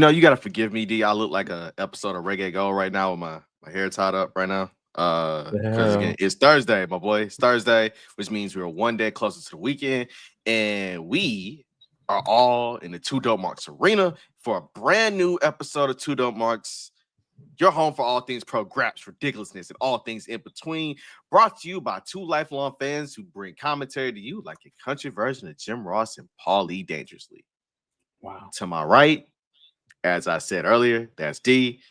You gotta forgive me, D. I look like a episode of Reggae Go right now with my hair tied up right now. Because again, it's Thursday, my boy. It's Thursday, which means we're one day closer to the weekend, and we are all in the 2DopeMarks arena for a brand new episode of 2DopeMarks. Your home for all things pro graps, ridiculousness, and all things in between. Brought to you by two lifelong fans who bring commentary to you like a country version of Jim Ross and Paul Lee Dangerously. Wow. To my right, as I said earlier, that's D.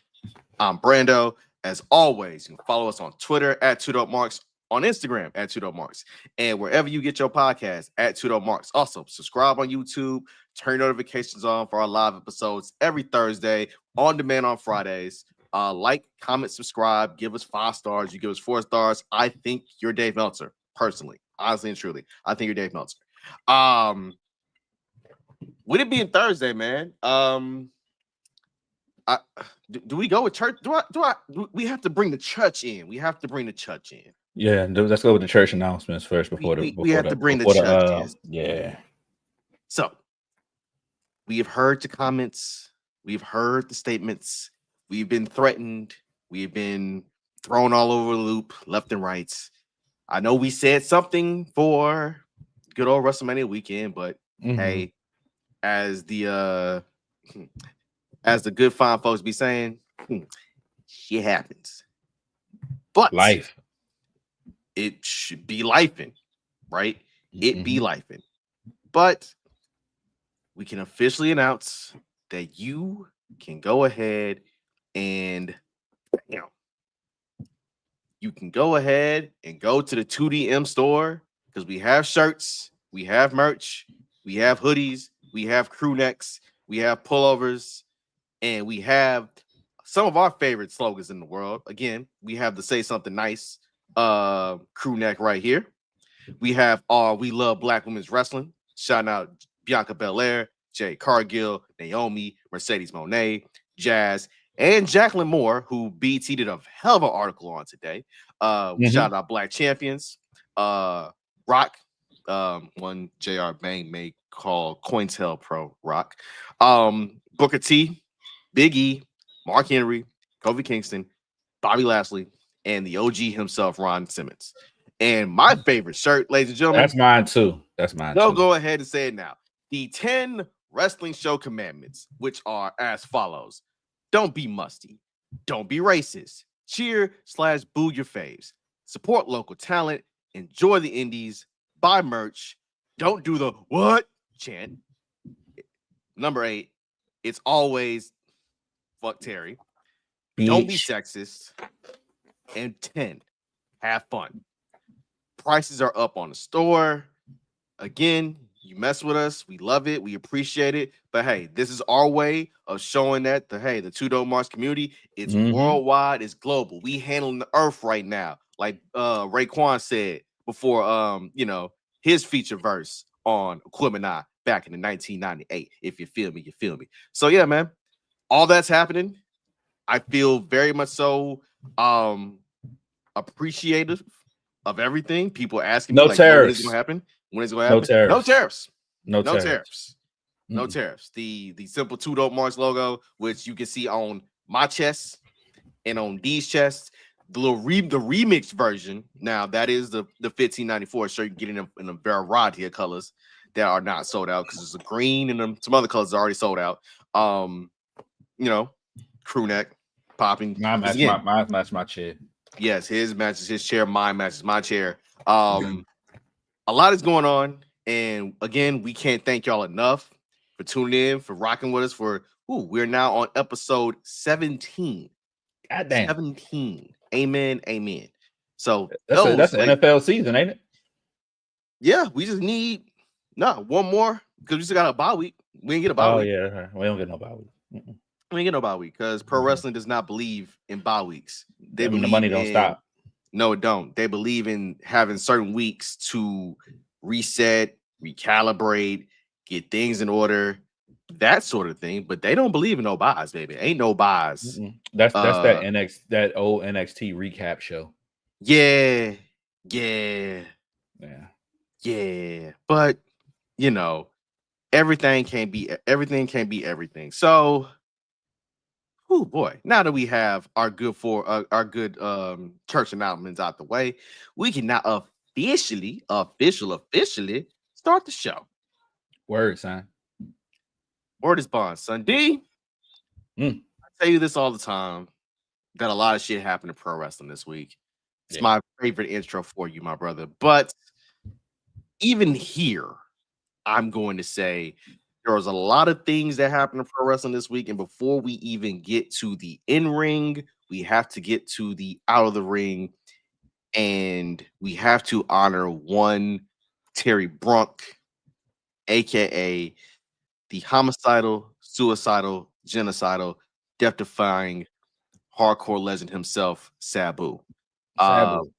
I'm Brando. As always, you can follow us on Twitter at 2DopeMarks, on Instagram at 2DopeMarks, and wherever you get your podcast at 2DopeMarks. Also, subscribe on YouTube, turn notifications on for our live episodes every Thursday, on demand on Fridays. Like, comment, subscribe, give us 5 stars. You give us 4 stars. I think you're Dave Meltzer, personally, honestly and truly. I think you're Dave Meltzer. With it being Thursday, man. Do we go with church? We have to bring the church in. We have to bring the church in. Yeah, let's go with the church announcements first we have to bring the church in. Yeah. So we have heard the comments. We've heard the statements. We've been threatened. We've been thrown all over the loop, left and right. I know we said something for good old WrestleMania weekend, but hey, as the good fine folks be saying, shit happens. But life. It should be lifing, right? It be lifing. But we can officially announce that you can go ahead and you can go ahead and go to the 2DM store because we have shirts, we have merch, we have hoodies, we have crew necks, we have pullovers, and we have some of our favorite slogans in the world. Again, we have the Say Something Nice crew neck right here. We have our We Love Black Women's Wrestling. Shout out Bianca Belair, Jay Cargill, Naomi, Mercedes Moné, Jazz, and Jacqueline Moore, who BT did a hell of an article on today. Shout out Black Champions. Rock, one JR Bang may call Cointel Pro Rock. Booker T, Big E, Mark Henry, Kofi Kingston, Bobby Lashley, and the OG himself, Ron Simmons. And my favorite shirt, ladies and gentlemen. That's mine too. Go ahead and say it now. The 10 wrestling show commandments, which are as follows. Don't be musty. Don't be racist. Cheer/boo your faves. Support local talent. Enjoy the indies. Buy merch. Don't do the what chant. Number 8, it's always fuck Terry. Beach. Don't be sexist. And 10, have fun. Prices are up on the store. Again, you mess with us, we love it, we appreciate it. But hey, this is our way of showing that the 2DopeMarks community, it's worldwide, it's global. We handling the earth right now, like Raekwon said before. His feature verse on Equipment back in the 1998. If you feel me, you feel me. So yeah, man, all that's happening. I feel very much so appreciative of everything. People asking me like, when is it gonna happen? When is it gonna happen? No tariffs. No tariffs. The simple 2DopeMarks logo, which you can see on my chest and on D's chest. The remix version. Now that is the 1594 shirt. You can get in a variety of colors that are not sold out because there's a green and some other colors are already sold out. Crew neck popping. Mine match my chair. Yes, his matches his chair. Mine matches my chair. A lot is going on, and again, we can't thank y'all enough for tuning in, for rocking with us. We're now on episode 17. Goddamn, 17. Amen. So that's an NFL season, ain't it? Yeah, we just need one more because we still got a bye week. We didn't get a bye week. Yeah, we don't get no bye week. We ain't get no bye week because pro wrestling does not believe in bye weeks. The money don't stop. No, it don't. They believe in having certain weeks to reset, recalibrate, get things in order, that sort of thing. But they don't believe in no buys, baby. Ain't no buys. That's that old NXT recap show. Yeah. But everything can't be everything. So Oh boy! Now that we have our good church announcements out the way, we can now officially start the show. Word, son. Word is bond, son. D. Mm. I tell you this all the time that a lot of shit happened in pro wrestling this week. It's Yeah. my favorite intro for you, my brother. But even here, I'm going to say there was a lot of things that happened in pro wrestling this week. And before we even get to the in ring, we have to get to the out of the ring. And we have to honor one Terry Brunk, aka the homicidal, suicidal, genocidal, death-defying hardcore legend himself, Sabu. Uh, Sabu.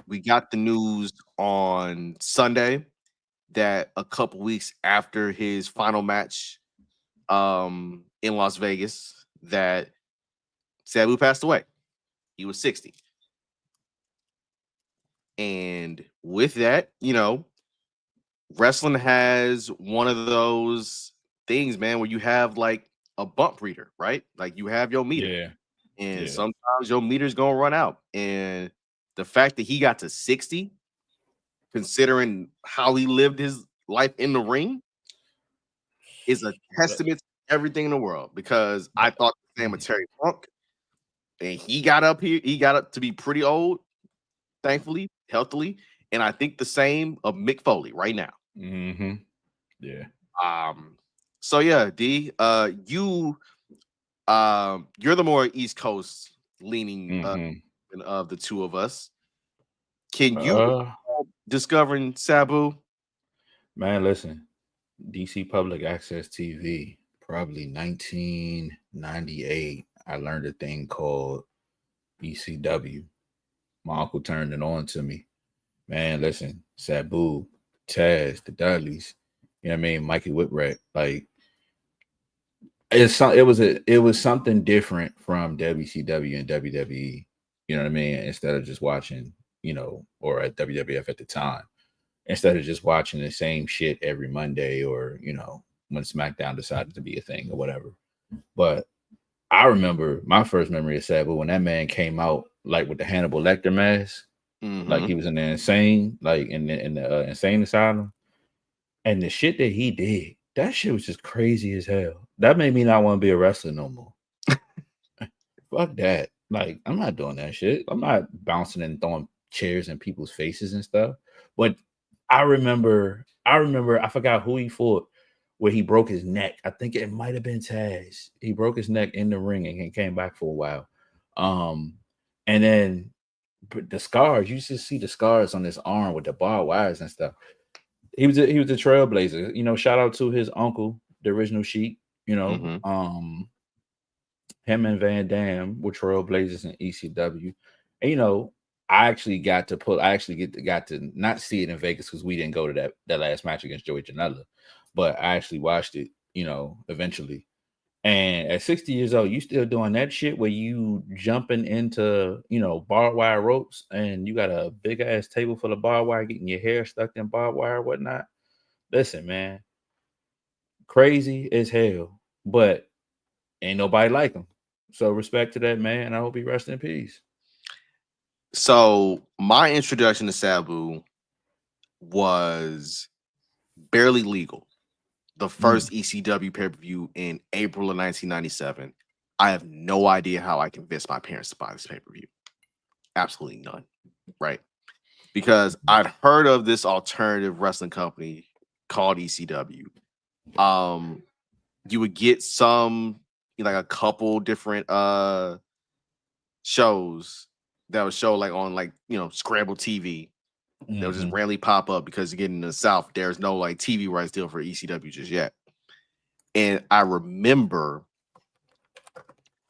we got the news on Sunday that a couple weeks after his final match in Las Vegas that Sabu passed away. He was 60. And with that, wrestling has one of those things, man, where you have like a bump reader, right? Like you have your meter, Yeah. and Yeah. sometimes your meter's gonna run out. And the fact that he got to 60, considering how he lived his life in the ring, is a testament to everything in the world. Because I thought the same of Terry Funk, and he got up here, he got up to be pretty old, thankfully, healthily, and I think the same of Mick Foley right now. Mm-hmm. Yeah. So yeah, D, you're the more East Coast leaning Mm-hmm. of the two of us. Can you Uh, discovering Sabu? man, listen. DC Public Access TV, probably 1998. I learned a thing called ECW. My uncle turned it on to me. Man, listen, Sabu, Taz, the Dudleys, you know what I mean? Mikey Whipwreck, like it was something different from WCW and WWE. You know what I mean? Instead of just watching, or at WWF at the time, instead of just watching the same shit every Monday, or when SmackDown decided to be a thing or whatever. But I remember my first memory of Sabu when that man came out like with the Hannibal Lecter mask, like Mm-hmm. he was in the insane, like in the insane asylum, and the shit that he did, that shit was just crazy as hell. That made me not want to be a wrestler no more. Fuck that. Like, I'm not doing that shit. I'm not bouncing and throwing chairs in people's faces and stuff. But I forgot who he fought where he broke his neck. I think it might have been Taz. He broke his neck in the ring and he came back for a while. Um, and then the scars, you just see the scars on his arm with the barbed wires and stuff. He was a trailblazer. Shout out to his uncle, the original Sheik. Mm-hmm. Him and Van Dam were trailblazers in ECW. And I actually got to not see it in Vegas because we didn't go to that last match against Joey Janela, but I actually watched it, eventually. And at 60 years old, you still doing that shit where you jumping into, barbed wire ropes and you got a big ass table full of barbed wire, getting your hair stuck in barbed wire, whatnot. Listen, man, crazy as hell, but ain't nobody like him. So respect to that man. I hope he rests in peace. So my introduction to Sabu was barely legal. The Mm. first ECW pay-per-view in April of 1997. I have no idea how I convinced my parents to buy this pay-per-view. Absolutely none. Right. Because I'd heard of this alternative wrestling company called ECW. You would get some, like a couple different shows that would show like on like Scramble TV. They'll just Mm-hmm. randomly pop up because again in the South there's no like TV rights deal for ECW just yet. And I remember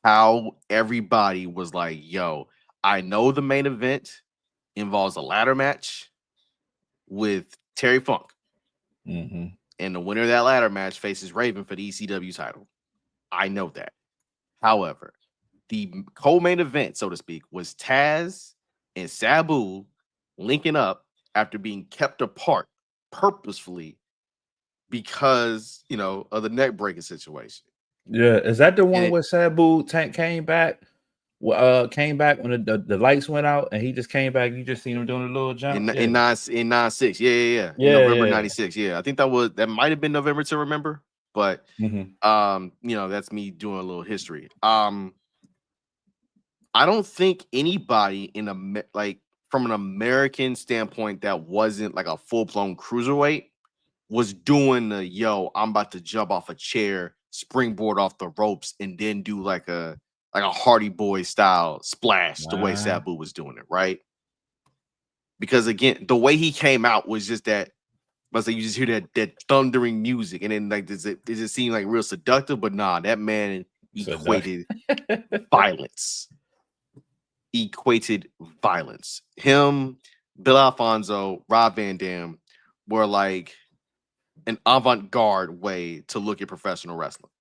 how everybody was like, "Yo, I know the main event involves a ladder match with Terry Funk, Mm-hmm. and the winner of that ladder match faces Raven for the ECW title. I know that. However, the co-main event, so to speak, was Taz and Sabu linking up after being kept apart purposefully because of the neck breaking situation. Yeah, is that the one And where Sabu came back? Came back when the lights went out, and he just came back. You just seen him doing a little jump. in 96, yeah. In Yeah, November yeah. 96, yeah. I think that might have been November to remember, but that's me doing a little history. I don't think anybody from an American standpoint that wasn't like a full-blown cruiserweight was doing I'm about to jump off a chair, springboard off the ropes, and then do like a Hardy Boy style splash the way Sabu was doing it, right? Because again, the way he came out was just that. But you just hear that thundering music, and then like does it seem like real seductive? But nah, that man equated violence. Him, Bill Alfonso, Rob Van Dam were like an avant-garde way to look at professional wrestling.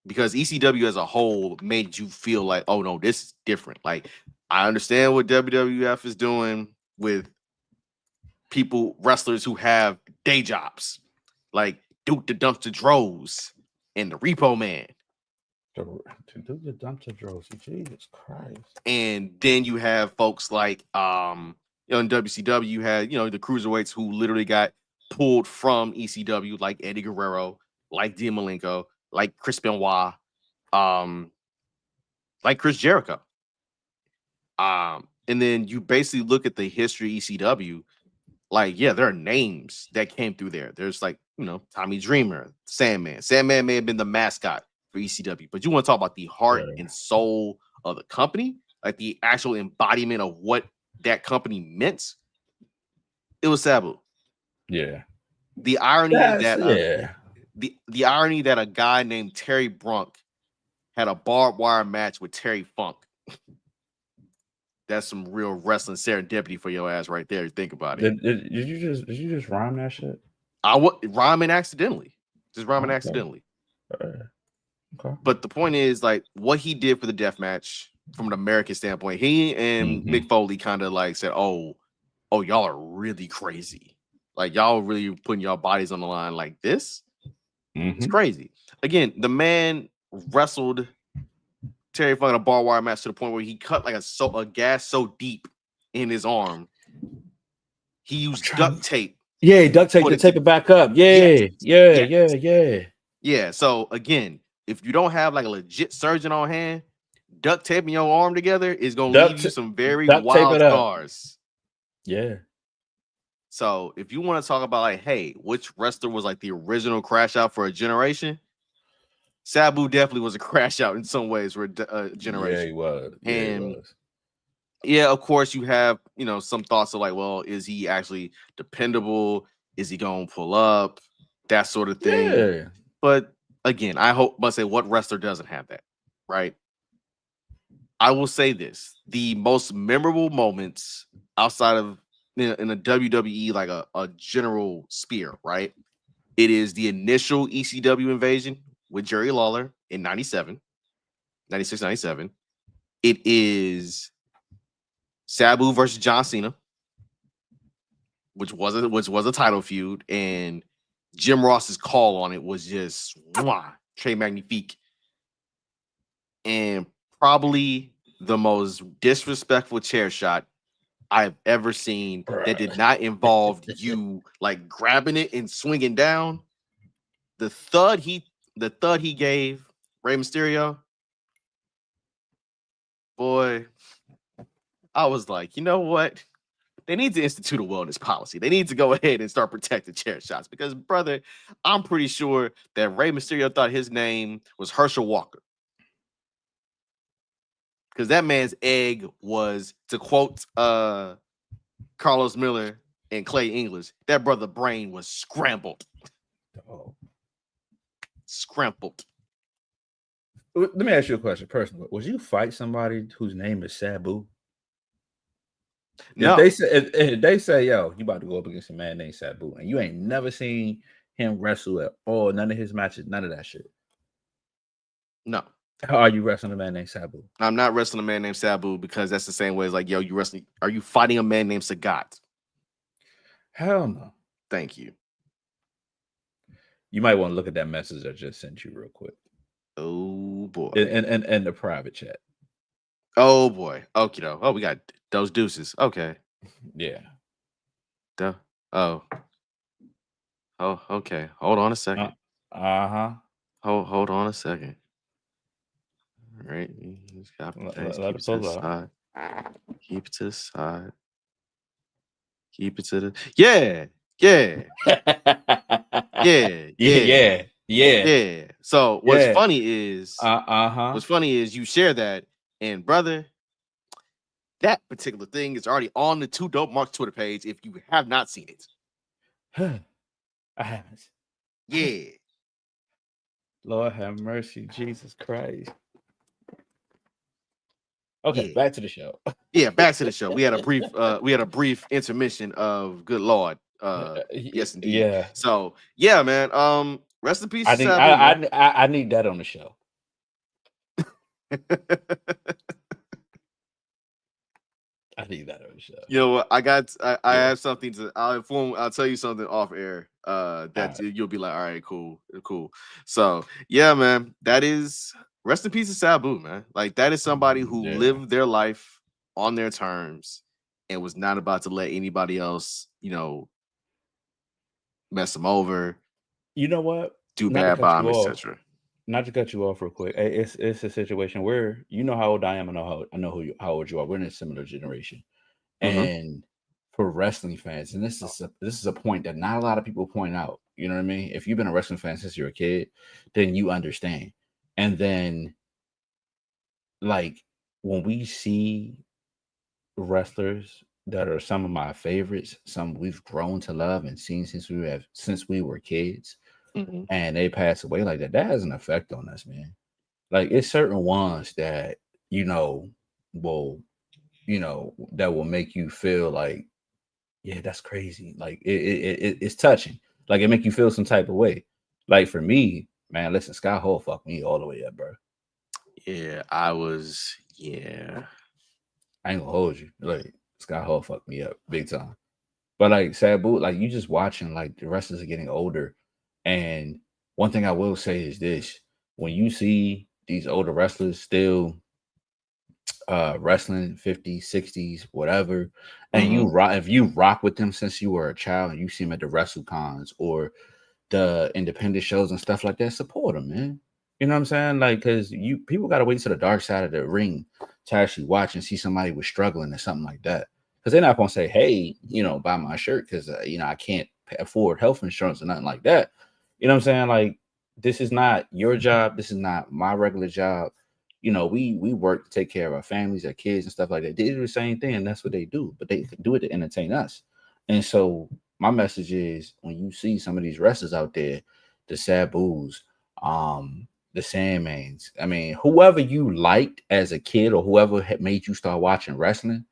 Because ECW as a whole made you feel like, oh no, this is different. Like, I understand what WWF is doing with wrestlers who have day jobs, like Duke the Dumpster Droz and the Repo Man. Duke the Dumpster Droz, Jesus Christ. And then you have folks like in WCW, you had the cruiserweights who literally got pulled from ECW, like Eddie Guerrero, like Dean Malenko, like Chris Benoit, like Chris Jericho. And then you basically look at the history of ECW, like, yeah, there are names that came through there. There's like, Tommy Dreamer, Sandman. Sandman may have been the mascot for ECW, but you want to talk about the heart and soul of the company, like the actual embodiment of what that company meant. It was Sabu. Yeah. The irony the irony that a guy named Terry Brunk had a barbed wire match with Terry Funk. That's some real wrestling serendipity for your ass right there. Think about it. Did you just rhyme that shit? Rhyming accidentally. Just rhyming accidentally. Okay. But the point is, like, what he did for the death match from an American standpoint, he and Mick Foley kind of like said, oh, y'all are really crazy. Like, y'all really putting y'all bodies on the line like this. It's crazy. Again, the man wrestled Terry Funk in a barbed wire match to the point where he cut like a gas so deep in his arm, he used duct tape. Yeah, duct tape to tape it back up. Yeah. So again, if you don't have like a legit surgeon on hand, duct taping your arm together is gonna leave you some very wild scars. Yeah. So if you want to talk about like, hey, which wrestler was like the original crash out for a generation? Sabu definitely was a crash out in some ways for a generation. Yeah, he was. Of course, you have some thoughts of like, well, is he actually dependable? Is he going to pull up? That sort of thing. Yeah. But again, what wrestler doesn't have that, right? I will say this: the most memorable moments outside of in a WWE, like a general spear, right? It is the initial ECW invasion with Jerry Lawler in 96, 97. It is Sabu versus John Cena, which was a title feud, and Jim Ross's call on it was just très magnifique. And probably the most disrespectful chair shot I've ever seen that did not involve you like grabbing it and swinging down. The thud he gave Rey Mysterio, boy, I was like, you know what? They need to institute a wellness policy. They need to go ahead and start protecting chair shots because, brother, I'm pretty sure that Rey Mysterio thought his name was Herschel Walker. Because that man's egg was, to quote Carlos Miller and Clay English, that brother brain was scrambled. Scrambled. Let me ask you a question personally. Would you fight somebody whose name is Sabu? No. If they say, yo, you about to go up against a man named Sabu, and you ain't never seen him wrestle at all, none of his matches, none of that shit. No. How are you wrestling a man named Sabu? I'm not wrestling a man named Sabu because that's the same way as like, yo, are you fighting a man named Sagat? Hell no. Thank you. You might want to look at that message I just sent you real quick. Oh boy. And the private chat. Oh boy. Okay, though. Oh, we got those deuces. Okay. Yeah. Duh. Oh. Oh, okay. Hold on a second. Uh-huh. Hold on a second. All right. Just copy paste. Let Keep it it to the pull up. side. Keep it to the side. Keep it to the yeah. Yeah. Yeah. Yeah. Yeah. So what's Yeah. funny is you share that, and brother, that particular thing is already on the 2DopeMarks Twitter page if you have not seen it. I haven't. Yeah. Lord have mercy, Jesus Christ. Okay, Yeah. back to the show. Yeah, back to the show. We had a brief intermission of good Lord. Yes, indeed. Yeah. So yeah, man. Rest in peace. I think Sabu, man. I need that on the show. I need that on the show. You know what? I have something to. I'll tell you something off air. That you'll be like, all right, cool. So yeah, man. That is rest in peace to Sabu, man. Like that is somebody who lived their life on their terms and was not about to let anybody else, mess them over. You know what? Do bad by them, etc. Not to cut you off real quick. It's a situation where you know how old I am. I know how old you are. We're in a similar generation. And for wrestling fans, and this is a point that not a lot of people point out. You know what I mean? If you've been a wrestling fan since you're a kid, then you understand. And then, like when we see wrestlers that are some of my favorites, some we've grown to love and seen since we were kids, and they pass away like that has an effect on us, man. Like it's certain ones that will that will make you feel like, yeah, that's crazy. Like it's touching. Like it make you feel some type of way. Like for me, man, listen, Scott Hall fucked me all the way up, bro. Yeah, I ain't gonna hold you. Like Scott Hall fucked me up big time. But like Sabu, like you just watching, like the wrestlers are getting older. And one thing I will say is this: when you see these older wrestlers still wrestling 50s, 60s, whatever, and if you rock with them since you were a child and you see them at the WrestleCons or the independent shows and stuff like that, support them, man. You know what I'm saying? Like, because people gotta wait to the dark side of the ring to actually watch and see somebody was struggling or something like that. Because they're not gonna say, hey, buy my shirt because I can't afford health insurance or nothing like that. You know what I'm saying? Like, this is not your job. This is not my regular job. We work to take care of our families, our kids, and stuff like that. They do the same thing, and that's what they do. But they do it to entertain us. And so my message is, when you see some of these wrestlers out there, the Sabus, the Sandmans, I mean, whoever you liked as a kid or whoever had made you start watching wrestling,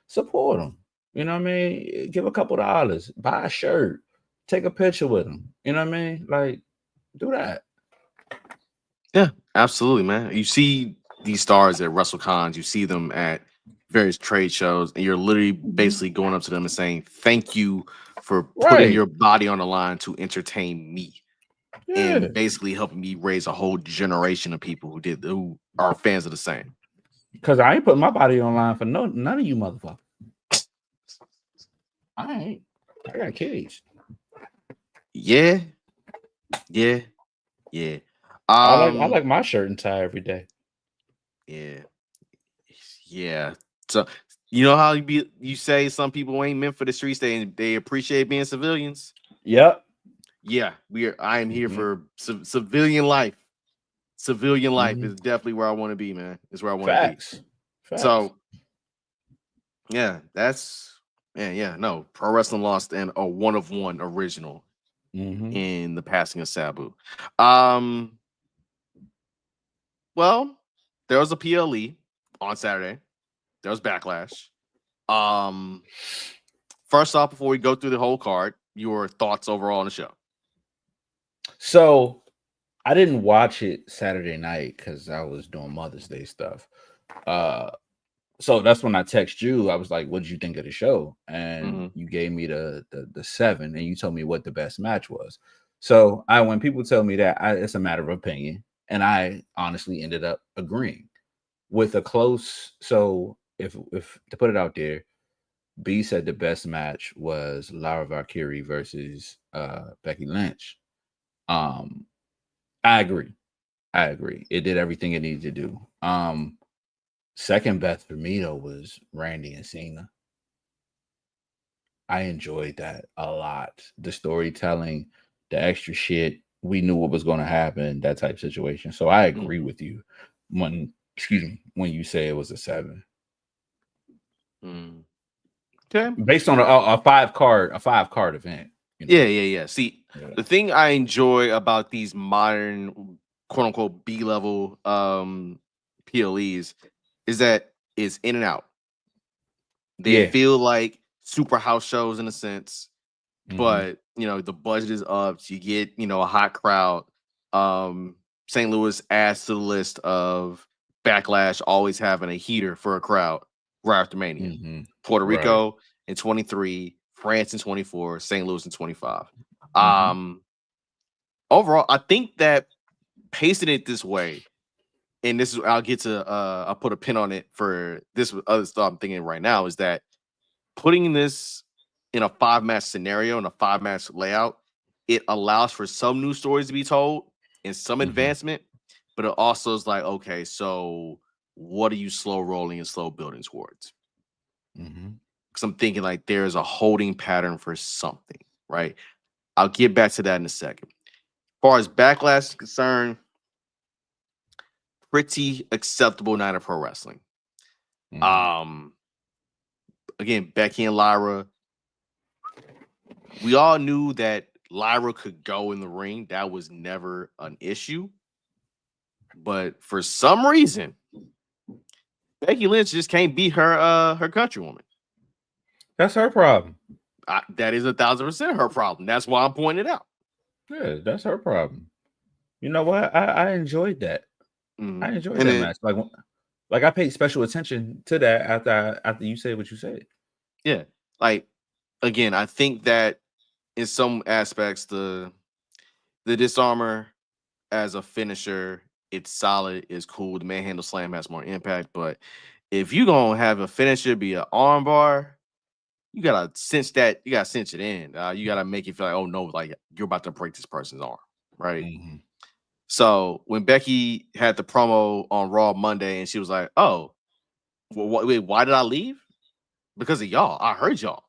support them. You know what I mean? Give a couple $, buy a shirt, take a picture with them. You know what I mean? Like, do that. Yeah, absolutely, man. You see these stars at WrestleCons, you see them at various trade shows, and you're literally basically going up to them and saying, thank you for putting your body on the line to entertain me. And basically helping me raise a whole generation of people who are fans of the same. Because I ain't putting my body online for none of you motherfuckers. I ain't. I got kids. Yeah. I like my shirt and tie every day. Yeah. So you know how you say some people ain't meant for the streets, they appreciate being civilians. Yep. Yeah, I am here for civilian life. Civilian life is definitely where I want to be, man. It's where I want to be. Facts. So yeah, no. Pro Wrestling lost a 1-of-1 original in the passing of Sabu. Well, there was a PLE on Saturday. There was Backlash. First off, before we go through the whole card, your thoughts overall on the show. So I didn't watch it Saturday night because I was doing Mother's Day stuff. So that's when I text you. I was like, what did you think of the show? And you gave me the 7, and you told me what the best match was. So when people tell me that, it's a matter of opinion. And I honestly ended up agreeing with a close. So if to put it out there, B said the best match was Lara Valkyrie versus Becky Lynch. I agree. It did everything it needed to do. Second best for me though was Randy and Cena. I enjoyed that a lot. The storytelling, the extra shit. We knew what was going to happen, that type of situation. So I agree with you when you say it was a 7. Okay. Based on a 5-card event. You know? Yeah. See, the thing I enjoy about these modern quote unquote B-level PLEs is that it's in and out. They feel like super house shows in a sense, but the budget is up. So you get a hot crowd. St. Louis adds to the list of Backlash always having a heater for a crowd right after Mania. Puerto Rico in 23, France in 24, St. Louis in 25. Overall, I think that pacing it this way, and this is I'll get to I'll put a pin on it for this other stuff I'm thinking right now, is that putting this in a 5-match scenario, in a 5-match layout, it allows for some new stories to be told and some advancement, but it also is like, okay, so what are you slow rolling and slow building towards? Because I'm thinking like there's a holding pattern for something, right? I'll get back to that in a second. As far as Backlash is concerned, pretty acceptable night of pro wrestling. Again, Becky and Lyra, we all knew that Lyra could go in the ring. That was never an issue. But for some reason, Becky Lynch just can't beat her countrywoman. That's her problem. That is 1,000% her problem. That's why I'm pointing it out. Yeah, that's her problem. You know what? I enjoyed that. I enjoyed that match. Like I paid special attention to that after you said what you said. Yeah. Like, again, I think that in some aspects, the disarmor as a finisher, it's solid, it's cool. The manhandle slam has more impact, but if you gonna have a finisher be an arm bar, you gotta cinch that. You gotta cinch it in. You gotta make it feel like, oh no, like you're about to break this person's arm, right? So when Becky had the promo on Raw Monday, and she was like, "Oh, wait, why did I leave? Because of y'all. I heard y'all."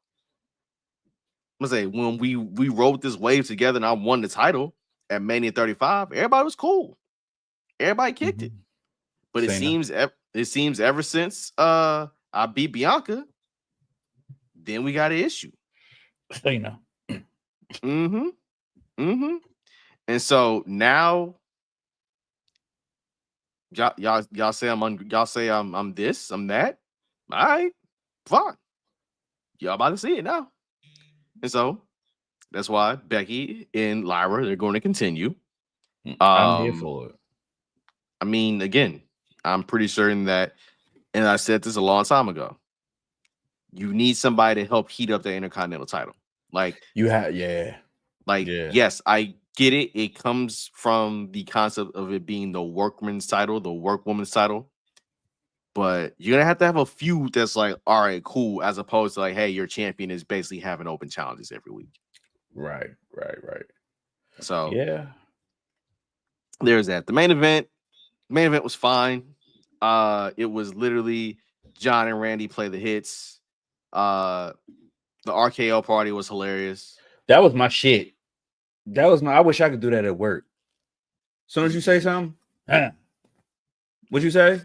I'm gonna say when we rode this wave together, and I won the title at Mania 35, everybody was cool. Everybody kicked it. But it seems ever since I beat Bianca, then we got an issue. Cena. And so now y'all say I'm this, I'm that. All right, fine. Y'all about to see it now. And so that's why Becky and Lyra, they're going to continue. I'm here for it. I mean, again, I'm pretty certain that, and I said this a long time ago, you need somebody to help heat up the Intercontinental title. Like you have, yes, I get it. It comes from the concept of it being the workman's title, the workwoman's title. But you're gonna have to have a feud that's like, all right, cool, as opposed to like, hey, your champion is basically having open challenges every week. Right. So yeah, there's that. The main event was fine. It was literally John and Randy play the hits. The RKO party was hilarious. That was my shit. I wish I could do that at work. As soon as you say something, what'd you say?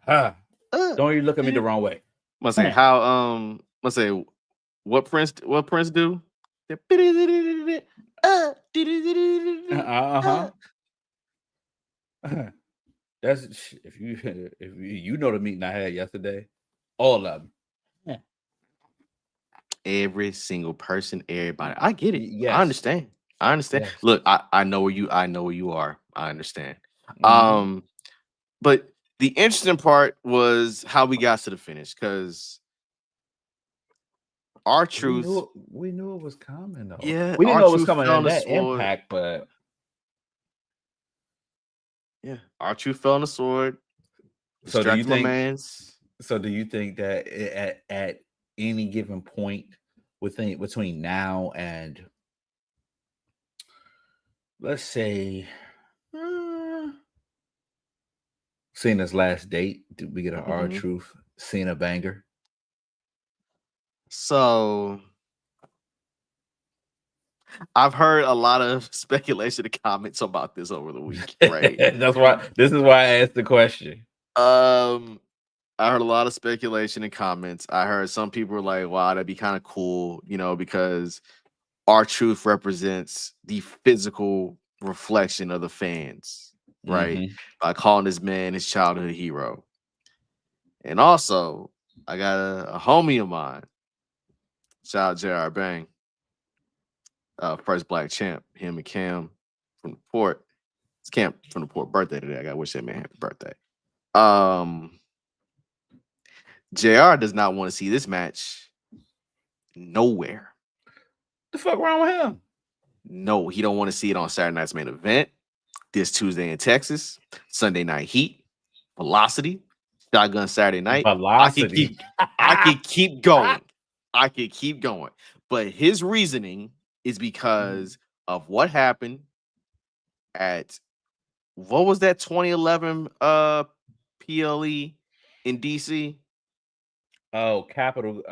Don't you look at me the wrong way. Must say what Prince do? That's if you know the meeting I had yesterday, all of them. Every single person, everybody. I get it. Yes. I understand. Yes. Look, I know where you are. I understand. But the interesting part was how we got to the finish, because R-Truth, we knew it was coming though. Yeah, we didn't know it was coming in that Impact, but Yeah. R-Truth fell on the sword. So do you Distracted my think? mans. So do you think that at any given point between now and let's say Cena's last date, did we get an Mhm. R-Truth Cena banger? So I've heard a lot of speculation and comments about this over the week, right? That's why this is why I asked the question. Um, I heard a lot of speculation and comments. I heard some people were like, wow, that'd be kind of cool, because R-Truth represents the physical reflection of the fans, right? Mm-hmm. By calling this man his childhood hero. And also, I got a homie of mine, shout out JR Bang, first black champ, him and Cam from the port. It's Cam from the port birthday today. I gotta wish that man happy birthday. JR does not want to see this match nowhere. The fuck wrong with him? No, he don't want to see it on Saturday night's main event. This Tuesday in Texas, Sunday night heat, velocity, shotgun Saturday night. Velocity. I could keep going. I could keep going. But his reasoning is because of what happened at what was that 2011 PLE in DC? Oh, capital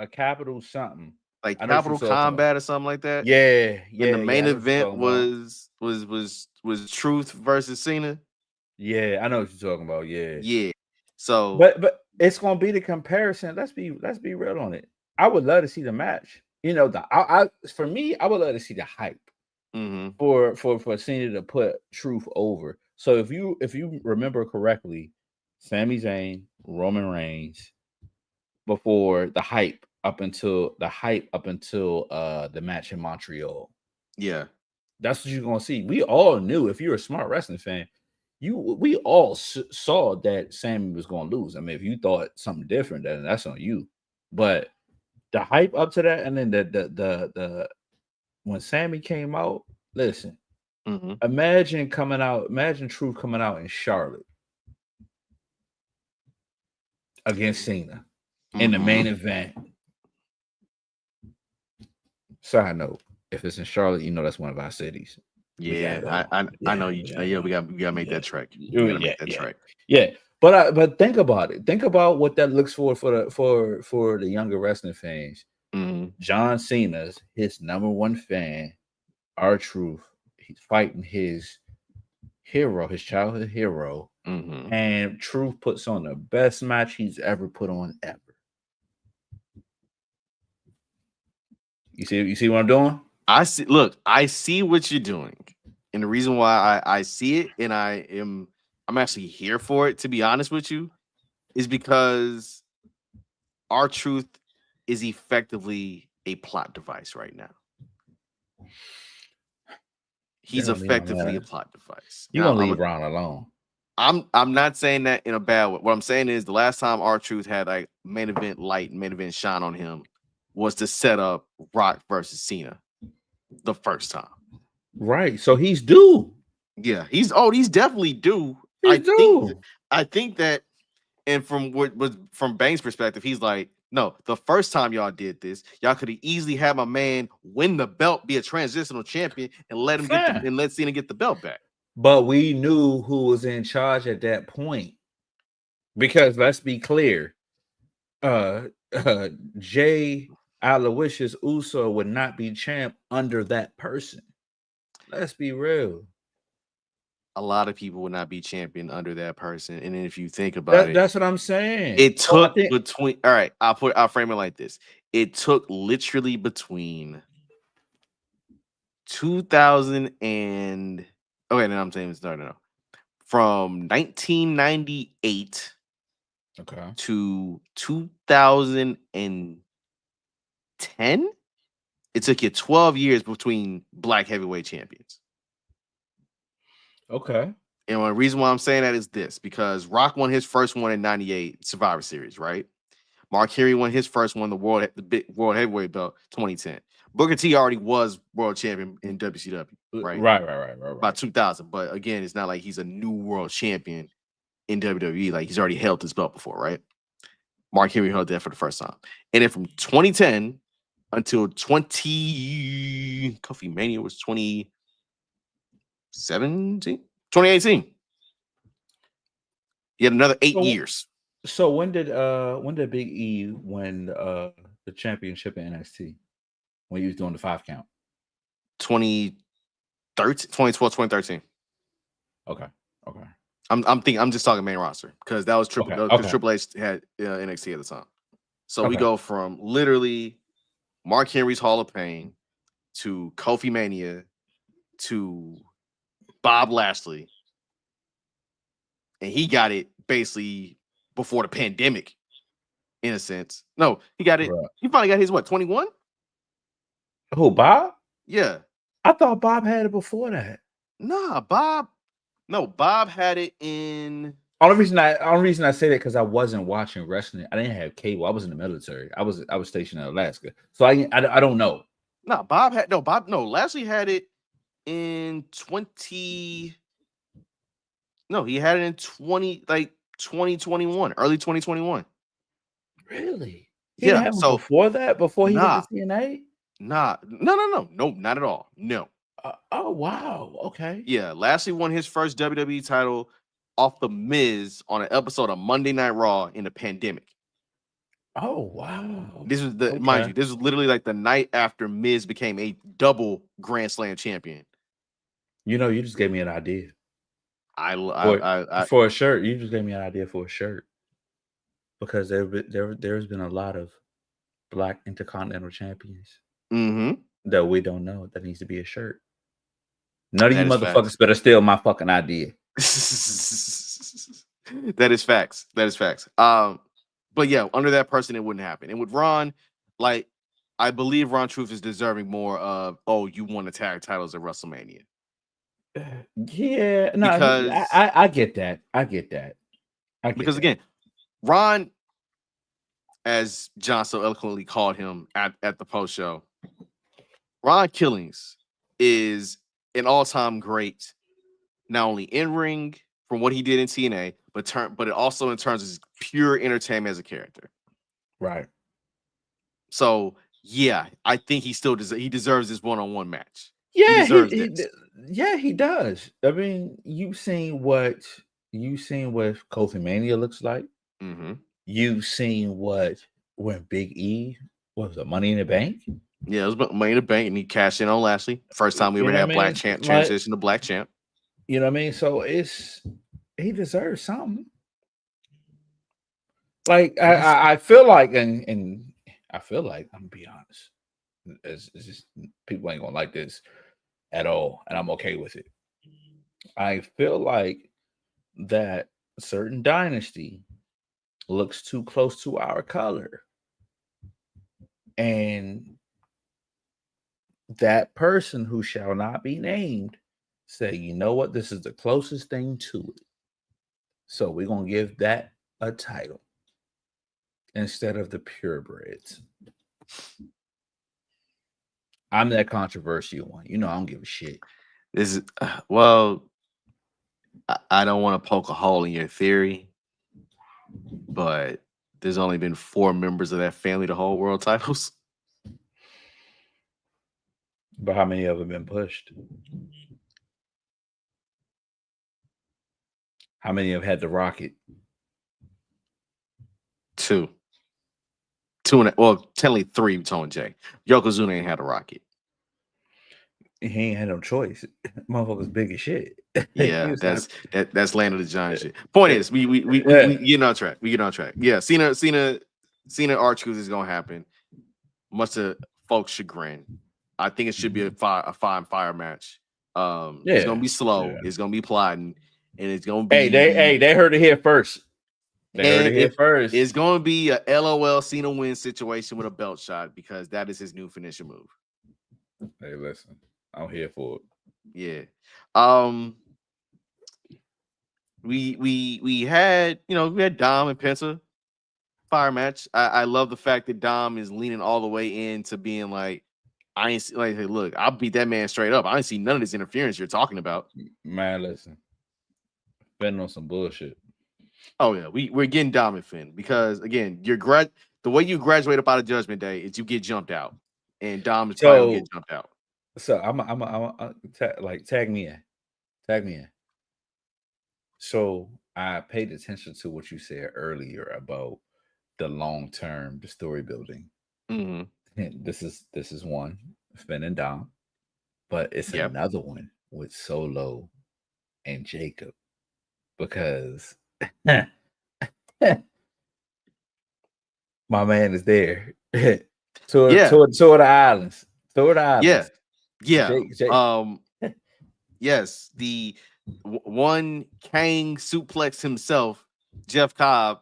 something. Like I know what you're Capital talking about. Combat or something like that. Yeah, And the yeah, main I know what you're event talking about. was Truth versus Cena. Yeah, I know what you're talking about. Yeah. Yeah. So But it's gonna be the comparison. Let's be real on it. I would love to see the match. For me, I would love to see the hype for Cena to put Truth over. So if you remember correctly, Sami Zayn, Roman Reigns, before the hype up until the match in Montreal. yeah. That's what you're gonna see. We all knew, if you're a smart wrestling fan, we all saw that Sammy was gonna lose. I mean, if you thought something different, then that's on you. But the hype up to that, and then the when Sammy came out, listen, imagine Truth coming out in Charlotte against Cena in the main event. Side note, if it's in Charlotte, that's one of our cities. Yeah, I know you. Yeah, we gotta make that trek. We gotta make that trek. Yeah, but think about it. Think about what that looks for the younger wrestling fans. John Cena's his number one fan, R-Truth. He's fighting his hero, his childhood hero, and Truth puts on the best match he's ever put on ever. You see what I'm doing? I see. Look, I see what you're doing, and the reason why I see it, and I'm actually here for it. To be honest with you, is because R-Truth is effectively a plot device right now. He's effectively a plot device. You're gonna leave Ron alone. I'm not saying that in a bad way. What I'm saying is the last time R-Truth had like main event light, main event shine on him was to set up Rock versus Cena the first time. Right. So he's due. Yeah, he's definitely due. I think that, and from what was from Bang's perspective, he's like, no, the first time y'all did this, y'all could have easily had my man win the belt, be a transitional champion, and let him let Cena get the belt back. But we knew who was in charge at that point. Because let's be clear, Jay Aloysius Uso would not be champ under that person. Let's be real. A lot of people would not be champion under that person. And then if you think about that's what I'm saying. It took between all right, I'll frame it like this. It took literally between 2000 and I'm saying no. From 1998 to 2010. It took you 12 years between black heavyweight champions. Okay. And the reason why I'm saying that is this, because Rock won his first one in 98 Survivor Series, right? Mark Henry won his first one, the big world heavyweight belt, 2010. Booker T already was world champion in WCW, right? Right. About 2000. But again, it's not like he's a new world champion in WWE. Like he's already held this belt before, right? Mark Henry held that for the first time. And then from 2010 until Kofi Mania was 2017, 2018. He had another 8 years. So when did Big E win the championship in NXT when he was doing the 5 count? 2012, 2013. Okay. I'm just talking main roster because that was Triple H had NXT at the time. So we go from literally Mark Henry's Hall of Pain to Kofi Mania to Bob Lashley, and he got it basically before the pandemic, in a sense. No, he got it. Right. He finally got his 21? Who, Bob? Yeah. I thought Bob had it before that. Nah, Bob had it in. Only reason I say that because I wasn't watching wrestling. I didn't have cable. I was in the military. I was stationed in Alaska, so I don't know. Nah, Lashley had it in 20. No, he had it in 2021, early 2021. Really? He didn't have so before that, before he went to TNA? No, not at all. No. Oh wow. Okay. Yeah, Lashley won his first WWE title off the Miz on an episode of Monday Night Raw in the pandemic. Oh wow. This was mind you, this was literally like the night after Miz became a double Grand Slam champion. You know, you just gave me an idea. For a shirt. You just gave me an idea for a shirt. Because there's been a lot of Black Intercontinental Champions that we don't know that needs to be a shirt. None of you motherfuckers better steal my fucking idea. That is facts. But yeah, under that person, it wouldn't happen. And with Ron, like, I believe Ron Truth is deserving more of, you won the tag titles at WrestleMania. Yeah, no, because I get that. Because again, Ron, as John so eloquently called him at the post show, Ron Killings is an all-time great, not only in ring from what he did in TNA, but it also in terms of pure entertainment as a character. Right. So yeah, I think he still deserves this one-on-one match. Yeah, he does. I mean, you've seen what Kofi Mania looks like. Mm-hmm. You've seen when Big E was it Money in the Bank? Yeah, it was Money in the Bank, and he cashed in on Lashley. First time we ever had Black Champ transition to Black Champ. You know what I mean? So he deserves something. Like I feel like, and I feel like, I'm gonna be honest, it's just people ain't gonna like this at all, and I'm okay with it. I feel like that certain dynasty looks too close to our color, and that person who shall not be named say, you know what, this is the closest thing to it, so we're gonna give that a title instead of the purebreds. I'm that controversial one. You know, I don't give a shit. This is I don't want to poke a hole in your theory, but there's only been 4 members of that family to hold world titles. But how many of them been pushed? How many have had the Rocket? 2. 2 and technically 3 with Tony J. Yokozuna ain't had a Rocket. He ain't had no choice. Motherfucker's big as shit. Yeah, that's Land of the Giant shit. Point is, we get on track. We get on track. Yeah, Cena R-Truth is gonna happen. Much to folks' chagrin. I think it should be a fire match. It's gonna be slow. It's gonna be plotting, and it's gonna be. They heard it here first. It's gonna be a LOL Cena win situation with a belt shot because that is his new finishing move. Hey, listen, I'm here for it. Yeah. We had Dom and Penta fire match. I love the fact that Dom is leaning all the way into being like, I ain't like, hey, look, I'll beat that man straight up. I ain't see none of this interference you're talking about. Man, listen, Finn on some bullshit. Oh yeah, we're getting dominant, Finn, because again, the way you graduate up out of Judgment Day is you get jumped out, and Dom is probably gonna get jumped out. So I'm tag me in. So I paid attention to what you said earlier about the long term, the story building. Mm-hmm. And this is one, Finn and Dom, but it's another one with Solo and Jacob, because my man is there. Tour the islands. Yeah. Yes, the one Kang suplex himself, Jeff Cobb,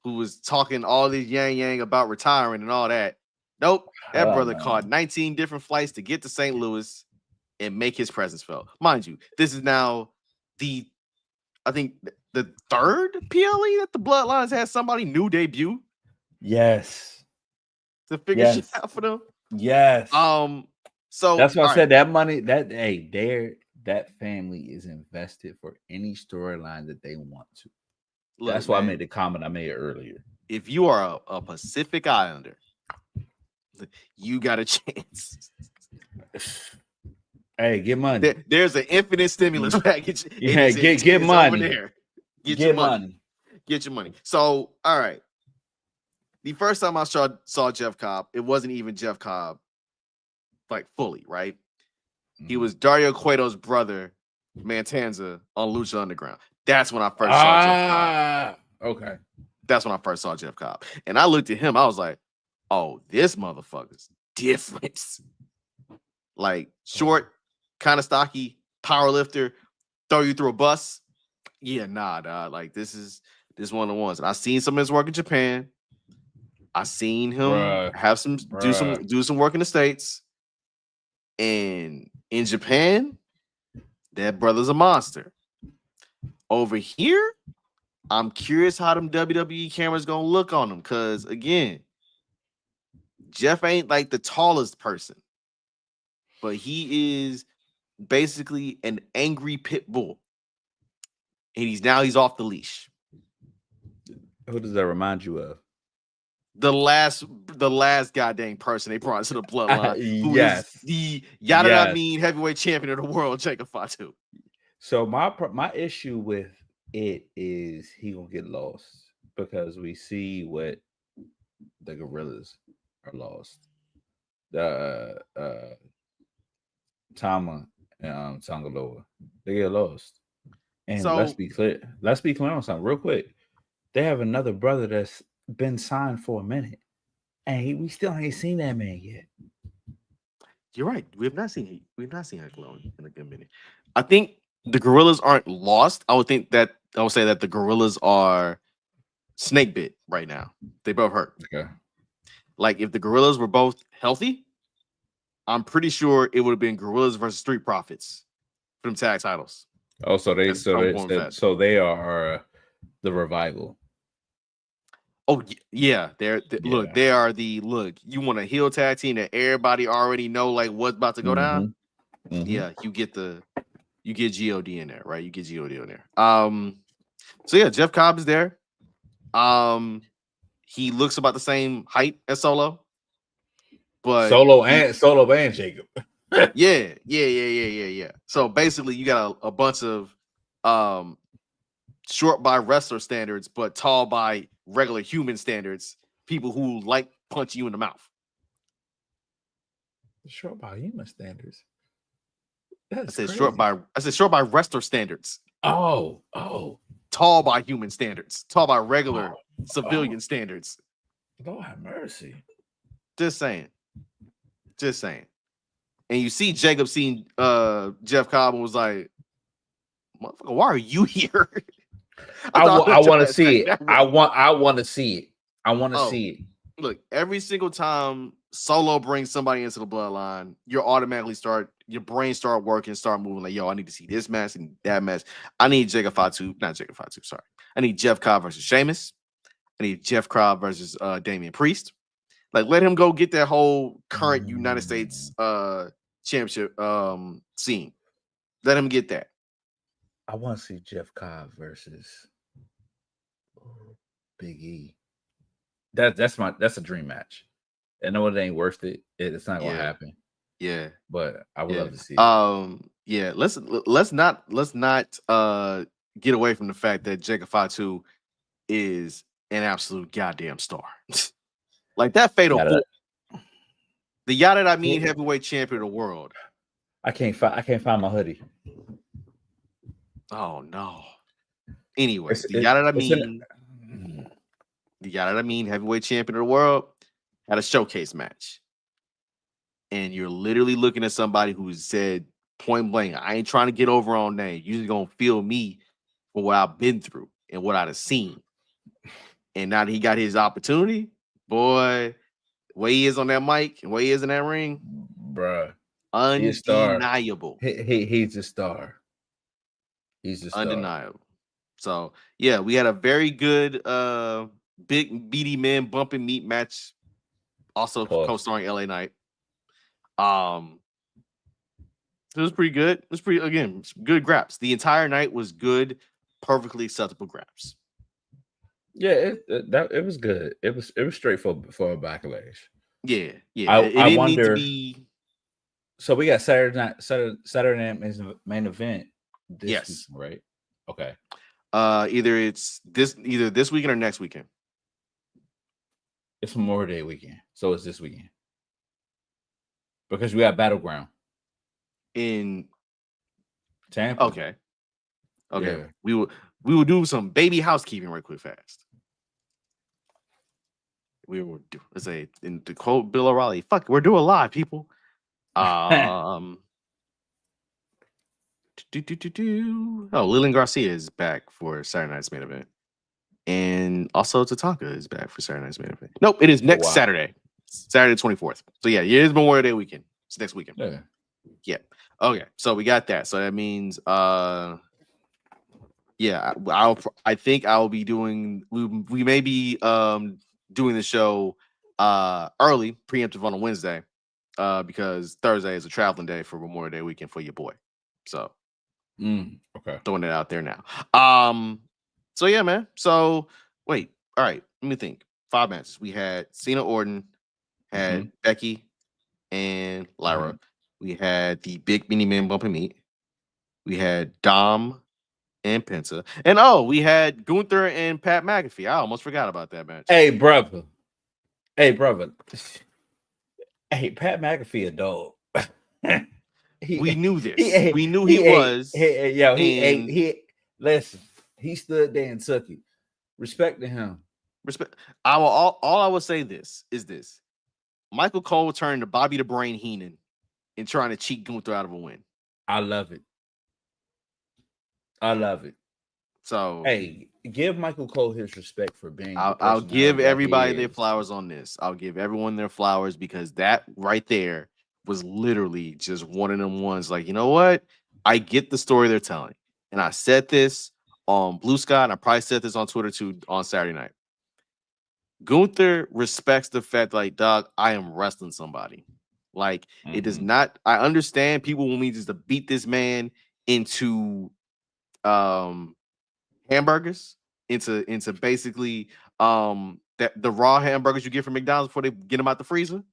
who was talking all this yang about retiring and all that. Nope, that brother caught 19 different flights to get to St. Louis and make his presence felt. Mind you, this is now I think the third PLE that the Bloodlines had somebody new debut. Yes. To figure shit out for them. Yes. So that's why I said that money, that family is invested for any storyline that they want to. Look, that's why I made the comment I made earlier. If you are a Pacific Islander, you got a chance. Hey, get money. There's an infinite stimulus package. Yeah, get money. Over there. Get your money. Get your money. So, all right. The first time I saw Jeff Cobb, it wasn't even Jeff Cobb, like fully, right? He was Dario Cueto's brother, Mantanza, on Lucha Underground. That's when I first saw Jeff Cobb. Okay. That's when I first saw Jeff Cobb. And I looked at him, I was like, oh, this motherfucker's different. Like, short, kind of stocky, power lifter, throw you through a bus. Yeah, nah, dog. Like, this is one of the ones. And I seen some of his work in Japan. I seen him have do some work in the States. And in Japan, that brother's a monster. Over here, I'm curious how them WWE cameras gonna look on him, because again, Jeff ain't like the tallest person, but he is basically an angry pit bull, and he's off the leash. Who does that remind you of? The last goddamn person they brought into the bloodline. Who is the I mean heavyweight champion of the world, Jacob Fatu. So my issue with it is he gonna get lost, because we see what the Gorillas are lost. The Tama and Tangaloa, they get lost. And so, let's be clear on something real quick. They have another brother that's been signed for a minute, and we still ain't seen that man yet. You're right. We have not seen Heclo in a good minute. I think the Gorillas aren't lost. I would say that the Gorillas are snake bit right now. They both hurt. Okay. Like, if the Gorillas were both healthy, I'm pretty sure it would have been Gorillas versus Street Profits for them tag titles. Oh, so they are the Revival. Oh yeah, look, they are you want a heel tag team that everybody already know like what's about to go down. Mm-hmm. Yeah, you get God in there, right? You get God in there. So yeah, Jeff Cobb is there. He looks about the same height as Solo, but Solo and Jacob. Yeah. So basically, you got a bunch of short by wrestler standards, but tall by regular human standards. People who like punch you in the mouth. Short by human standards. I said short by wrestler standards. Oh. Tall by human standards. Tall by regular civilian standards. Lord have mercy. Just saying. And you see Jacob seeing Jeff Cobb and was like, motherfucker, why are you here? I want to see it. I want to see it. I want to see it. Look, every single time Solo brings somebody into the bloodline, your brain start working, start moving like, yo, I need to see this match and that match. I need I need Jeff Cobb versus Sheamus. I need Jeff Cobb versus Damian Priest. Like, let him go get that whole current United States championship scene. Let him get that. I want to see Jeff Cobb versus Big E. That's a dream match. I know it ain't worth it. It's not gonna happen. Yeah, but I would love to see it. Yeah. Let's not get away from the fact that Jacob Fatu is an absolute goddamn star. Like that fatal four. The yacht that I mean heavyweight champion of the world. I can't find my hoodie. Oh no. Anyway, the yacht that I mean heavyweight champion of the world had a showcase match. And you're literally looking at somebody who said point blank, I ain't trying to get over on name. You're just gonna feel me for what I've been through and what I've seen. And now that he got his opportunity, boy, the way he is on that mic and the way he is in that ring, bruh, undeniable. He's a star. He's a star. Undeniable. So yeah, we had a very good big beady man bumping meat match, also co-starring LA Knight. It was pretty good. It was good graps. The entire night was good, perfectly acceptable graps. Yeah, it was good. It was straight for a Backlash. Yeah. I didn't wonder. Need to be... So we got Saturday night main event this week, right? Okay. Either this weekend or next weekend. It's Memorial Day weekend, so it's this weekend because we got Battleground in Tampa. Okay. Yeah. We will do some baby housekeeping right quick fast. We will do, let's say, in the quote Bill O'Reilly, fuck, we're doing live, people. Oh, Lilian Garcia is back for Saturday night's main event. And also Tatanka is back for Saturday night's main event. Nope, it is next Saturday. Saturday 24th. So yeah, it is Memorial Day weekend. It's next weekend. Yeah. Okay, so we got that. So that means I think I'll be doing we may be doing the show early, preemptive on a Wednesday, because Thursday is a traveling day for Memorial Day weekend for your boy. So okay, throwing it out there now. So yeah, man. So wait, all right, let me think. 5 matches. We had Cena Orton, had Becky and Lyra. We had the big mini man bumping meat. We had Dom and Penta. And we had Gunther and Pat McAfee. I almost forgot about that match. Hey, brother. Hey, Pat McAfee a dog. We knew this. We knew he was. Listen, he stood there and took it. Respect to him. All I will say is this. Michael Cole turned to Bobby the Brain Heenan and trying to cheat Gunther out of a win. I love it. So hey, give Michael Cole his respect for being. I'll give everybody their flowers on this. I'll give everyone their flowers because that right there was literally just one of them ones. Like, you know what? I get the story they're telling, and I said this on Blue Sky, and I probably said this on Twitter too on Saturday night. Gunther respects the fact, like, dog, I am wrestling somebody. Like, it does not. I understand people want me just to beat this man into hamburgers, into basically that the raw hamburgers you get from McDonald's before they get them out the freezer.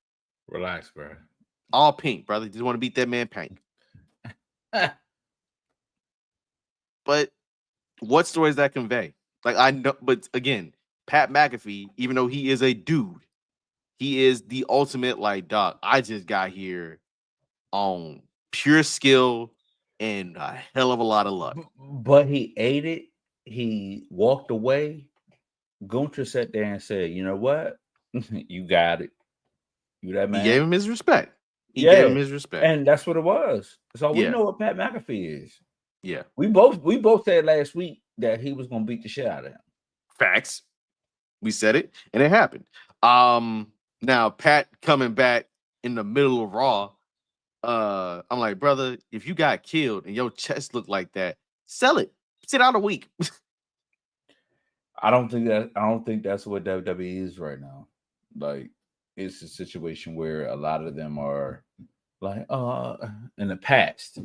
Relax, bro. All pink, brother. Just want to beat that man pink. But what stories that convey? Like, I know, but again, Pat McAfee, even though he is a dude, he is the ultimate, like, dog, I just got here on pure skill and a hell of a lot of luck. But he ate it. He walked away. Gunther sat there and said, you know what? You got it. You that man? He gave him his respect. Gave him his respect. And that's what it was. So we know what Pat McAfee is. Yeah. We both said last week that he was gonna beat the shit out of him. Facts. We said it and it happened. Now Pat coming back in the middle of Raw. I'm like, brother, if you got killed and your chest looked like that, sell it. Sit out a week. I don't think that's what WWE is right now. Like, it's a situation where a lot of them are like, in the past.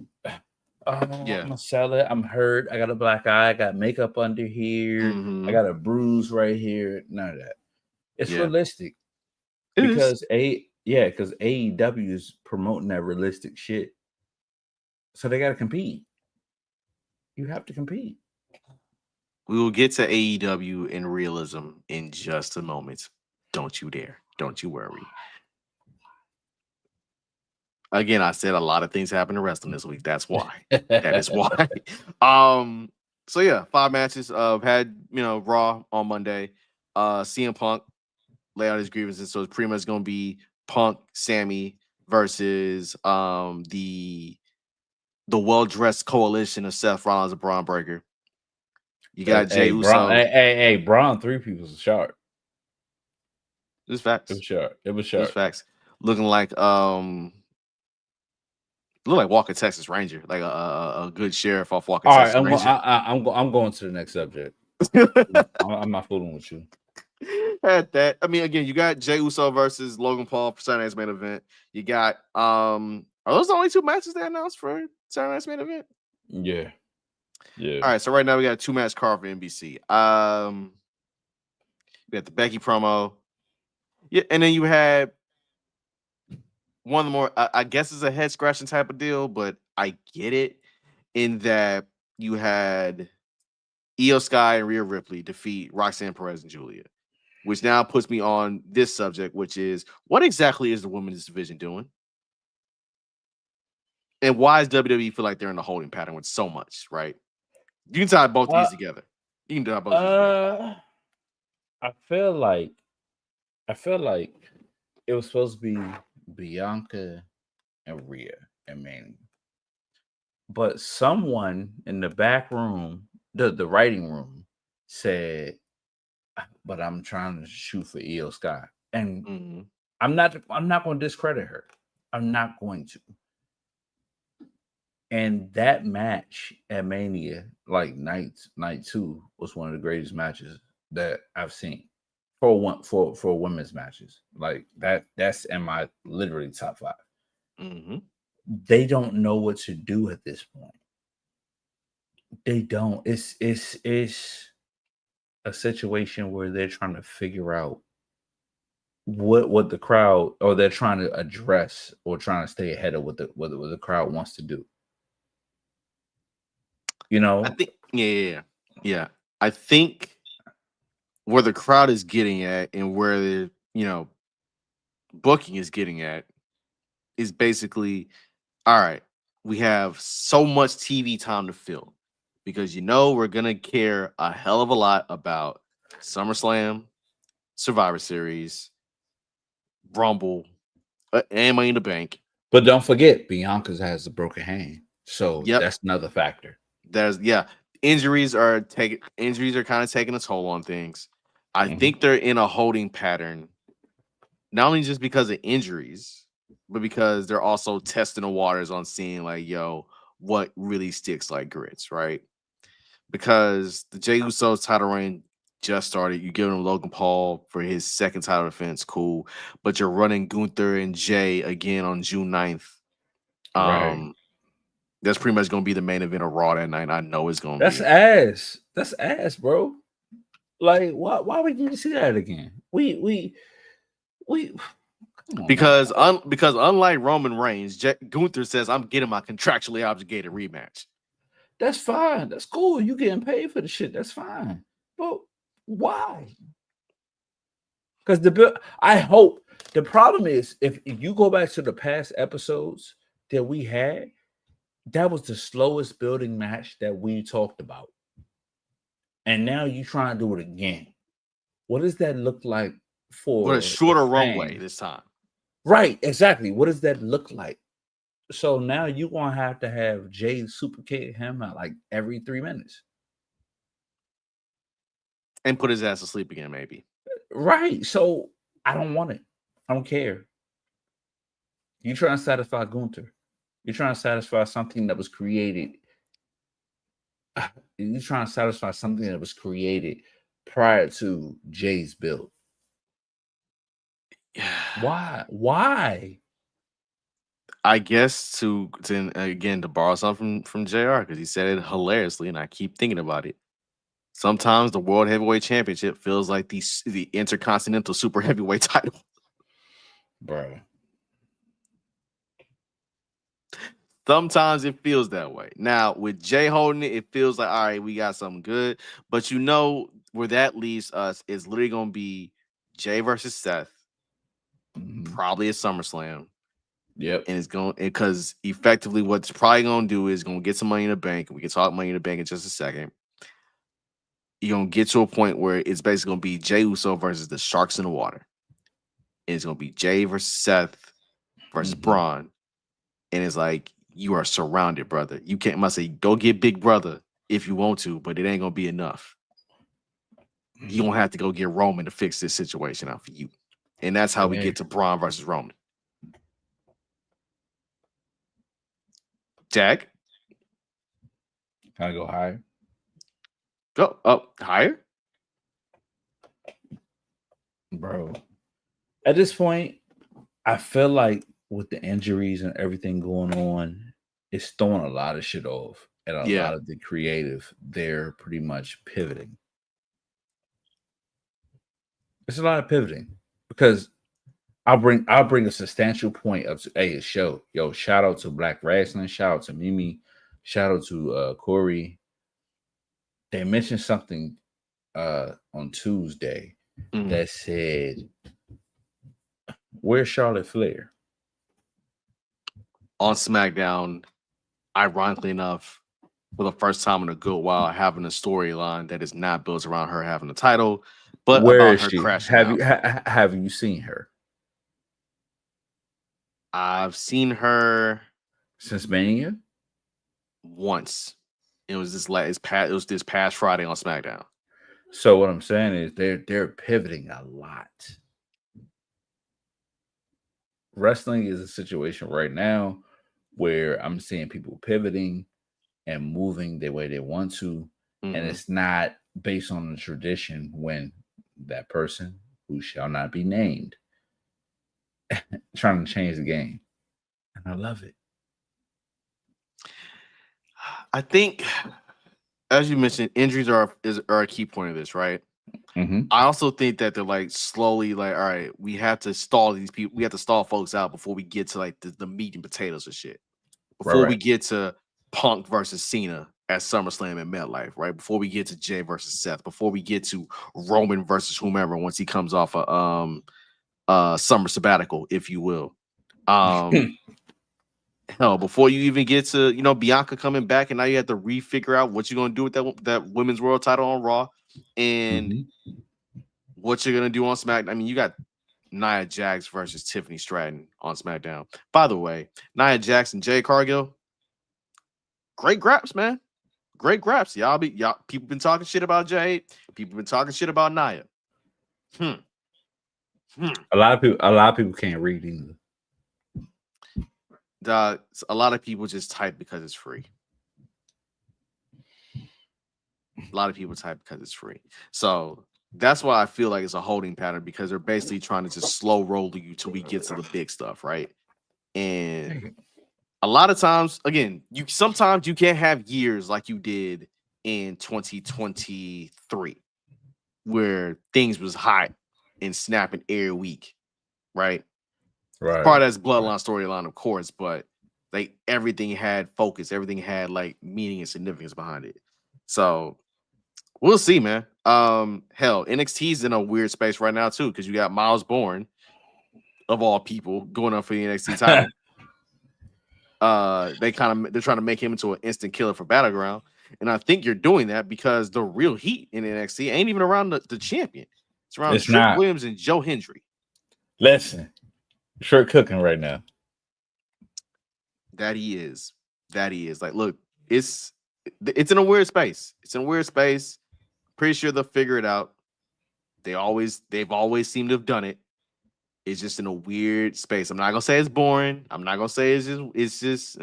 I'm Yeah. gonna sell it. I'm hurt. I got a black eye. I got makeup under here. I Mm-hmm. got a bruise right here. None of that. It's Yeah. realistic It is. because because AEW is promoting that realistic shit. So they got to compete. You have to compete. We will get to AEW and realism in just a moment. Don't you dare. Don't you worry. Again, I said a lot of things happened to wrestling this week. That's why. That is why. So yeah, 5 matches. Had Raw on Monday. CM Punk lay out his grievances. So it's pretty much gonna be Punk, Sammy versus the well-dressed coalition of Seth Rollins and Braun Breaker. You got Jay Braun, Uso. hey, Braun, 3 people's sharp. It's facts. It was sharp. It was It's sharp. facts. Looking like look like Walker Texas Ranger, like a good sheriff off Walker All right, Texas Ranger. I'm going to the next subject. I'm not fooling with you. Had that. I mean, again, you got Jey Uso versus Logan Paul for Saturday night's main event. You got are those the only 2 matches they announced for Saturday night's main event? Yeah. Yeah. All right, so right now we got a 2-match card for NBC. We got the Becky promo. Yeah, and then you had one of the more I guess it's a head scratching type of deal, but I get it in that you had Io Sky and Rhea Ripley defeat Roxanne Perez and Julia, which now puts me on this subject, which is what exactly is the women's division doing? And why does WWE feel like they're in a holding pattern with so much, right? You can tie both these together. You can tie both these together. I feel like it was supposed to be Bianca and Rhea and Manny. But someone in the back room, the writing room, said, but I'm trying to shoot for Io Sky. And I'm not going to discredit her. I'm not going to. And that match at Mania, like night 2, was one of the greatest matches that I've seen for women's matches. Like that's in my literally top 5. They don't know what to do at this point. They don't. It's a situation where they're trying to figure out what the crowd, or they're trying to address, or trying to stay ahead of what the crowd wants to do. I think, yeah. I think where the crowd is getting at and where the booking is getting at is basically, all right, we have so much TV time to fill because we're gonna care a hell of a lot about SummerSlam, Survivor Series, Rumble, and Money in the Bank. But don't forget, Bianca has a broken hand, so that's another factor. Injuries are kind of taking a toll on things. I think they're in a holding pattern, not only just because of injuries, but because they're also testing the waters on seeing what really sticks like grits, right? Because the Jey Uso title reign just started. You're giving him Logan Paul for his second title defense, cool. But you're running Gunther and Jay again on June 9th. Right. That's pretty much going to be the main event of Raw that night. I know it's going to be. That's ass, bro. Like, why would you see that again? We because unlike Roman Reigns, Gunther says, I'm getting my contractually obligated rematch. That's fine. That's cool. You getting paid for the shit. That's fine. But why? Because I hope the problem is if you go back to the past episodes that we had, that was the slowest building match that we talked about. And now you trying to do it again. What does that look like for a shorter runway this time? Right, exactly. What does that look like? So now you're gonna have to have Jay super kick him at like every 3 minutes. And put his ass to sleep again, maybe. Right. So I don't want it. I don't care. You're trying to satisfy Gunther. You're trying to satisfy something that was created. You're trying to satisfy something that was created prior to Jay's build. Why? I guess to again to borrow something from Jr. because he said it hilariously, and I keep thinking about it. Sometimes the World Heavyweight Championship feels like the Intercontinental Super Heavyweight title. Bro. Sometimes it feels that way. Now with Jay holding it, it feels like all right, we got something good. But you know where that leaves us is literally gonna be Jay versus Seth, probably at SummerSlam. Yep. And it's going because effectively what's probably gonna do is gonna get some money in the bank. We can talk money in the bank in just a second. You're gonna get to a point where it's basically gonna be Jay Uso versus the Sharks in the Water. And it's gonna be Jay versus Seth versus Braun. And it's like you are surrounded, brother. You can't must say go get Big Brother if you want to, but it ain't gonna be enough. You don't have to go get Roman to fix this situation out for you. And that's how we get to Braun versus Roman. Jack? Can I go higher? Go up higher? Bro. At this point, I feel like with the injuries and everything going on, it's throwing a lot of shit off. And a lot of the creative, they're pretty much pivoting. It's a lot of pivoting because I'll bring a substantial point of a show. Yo, shout out to Black Wrestling, shout out to Mimi, shout out to Corey. They mentioned something on Tuesday that said, "Where's Charlotte Flair?" On SmackDown, ironically enough, for the first time in a good while, having a storyline that is not built around her having a title, but where about is her she? crashing out. Have you seen her? I've seen her Since Mania once. It was this past Friday on SmackDown. So what I'm saying is they're pivoting a lot. Wrestling is a situation right now where I'm seeing people pivoting and moving the way they want to, and it's not based on the tradition when that person who shall not be named trying to change the game. And I love it. I think, as you mentioned, injuries are a key point of this, right? I also think that they're like slowly like, all right, we have to stall these people. We have to stall folks out before we get to like the meat and potatoes of shit. Before we get to Punk versus Cena at SummerSlam and MetLife, right? Before we get to Jay versus Seth, before we get to Roman versus whomever once he comes off a summer sabbatical, if you will. Hell, before you even get to Bianca coming back, and now you have to refigure out what you're gonna do with that women's world title on Raw, and what you're gonna do on SmackDown. I mean, you got Nia Jax versus Tiffany Stratton on SmackDown. By the way, Nia Jax and Jade Cargill, great graps, man. Great graps. Y'all people been talking shit about Jade. People been talking shit about Nia. A lot of people can't read either. A lot of people just type because it's free. A lot of people type because it's free. So that's why I feel like it's a holding pattern, because they're basically trying to just slow roll you till we get to the big stuff, right? And a lot of times, again, sometimes you can't have years like you did in 2023, where things was hot and snapping every week, right? Right. Part of that's bloodline storyline, of course, but like everything had focus, everything had like meaning and significance behind it. So we'll see, man. Hell, NXT's in a weird space right now too, because you got Miles Bourne, of all people, going up for the NXT title. They're trying to make him into an instant killer for Battleground, and I think you're doing that because the real heat in NXT ain't even around the champion. It's around Trick Williams and Joe Hendry. Listen, sure cooking right now. That he is. Like, look, it's in a weird space. It's in a weird space. Pretty sure they'll figure it out. They've always seemed to have done it. It's just in a weird space. I'm not gonna say it's boring. I'm not gonna say it's just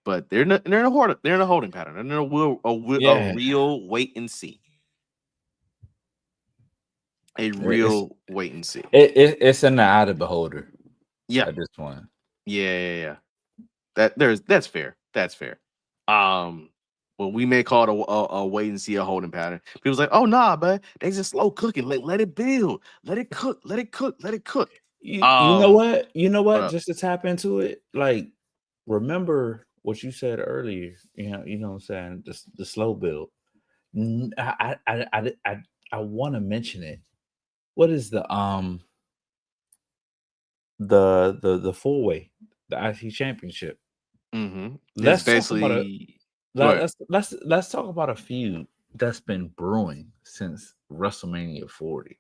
but they're in a holding pattern. They're in a real wait and see. a real wait and see. It's in the eye of the beholder. Yeah, at this point. yeah. That's fair. That's fair. Well, we may call it a wait and see, a holding pattern. People's like, oh nah, but they just slow cooking. Let it build. Let it cook. Let it cook. Let it cook. You know what? You know what? What Just to tap into it, like remember what you said earlier. You know what I'm saying? The slow build. I want to mention it. What is the 4-way, the IC championship? Mm-hmm. It's Let's talk about it. basically. Go ahead. Let's talk about a feud that's been brewing since WrestleMania 40.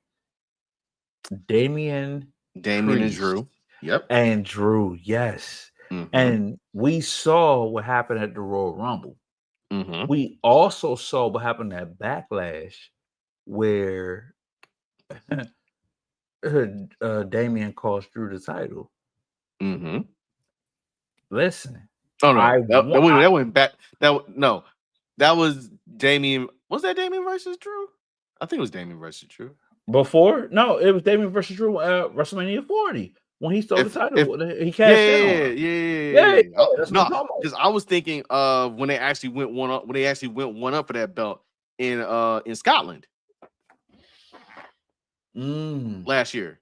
Damian And Priest Drew. Yep. and Drew, yes. Mm-hmm. And we saw what happened at the Royal Rumble. Mm-hmm. We also saw what happened at Backlash, where Damian cost Drew the title. Mm-hmm. Listen, Oh no, that went back. That was Damian. Was that Damian versus Drew? I think it was Damian versus Drew. Before? No, it was Damian versus Drew at WrestleMania 40 when he stole the title. He cashed in on him. Yeah. That's what I'm talking about. Because I was thinking of when they actually went one up. When they actually went one up for that belt in Scotland last year.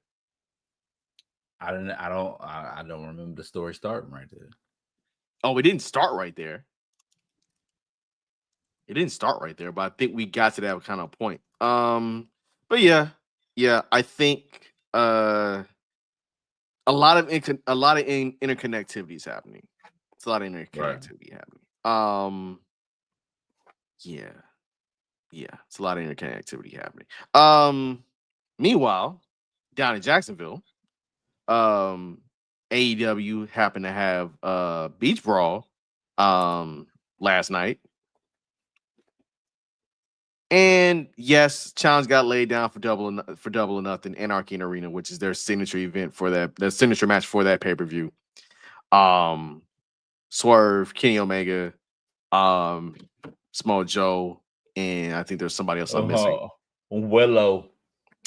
I don't remember the story starting right there. Oh, it didn't start right there. It didn't start right there, but I think we got to that kind of point. But yeah, I think a lot of interconnectivity is happening. It's a lot of interconnectivity happening. Yeah, it's a lot of interconnectivity happening. Meanwhile, down in Jacksonville, AEW happened to have Beach Brawl last night. And yes, challenge got laid down for double or nothing. Anarchy in Arena, which is their signature event for their signature match for that pay-per-view. Swerve, Kenny Omega, Samoa Joe, and I think there's somebody else I'm missing. Willow.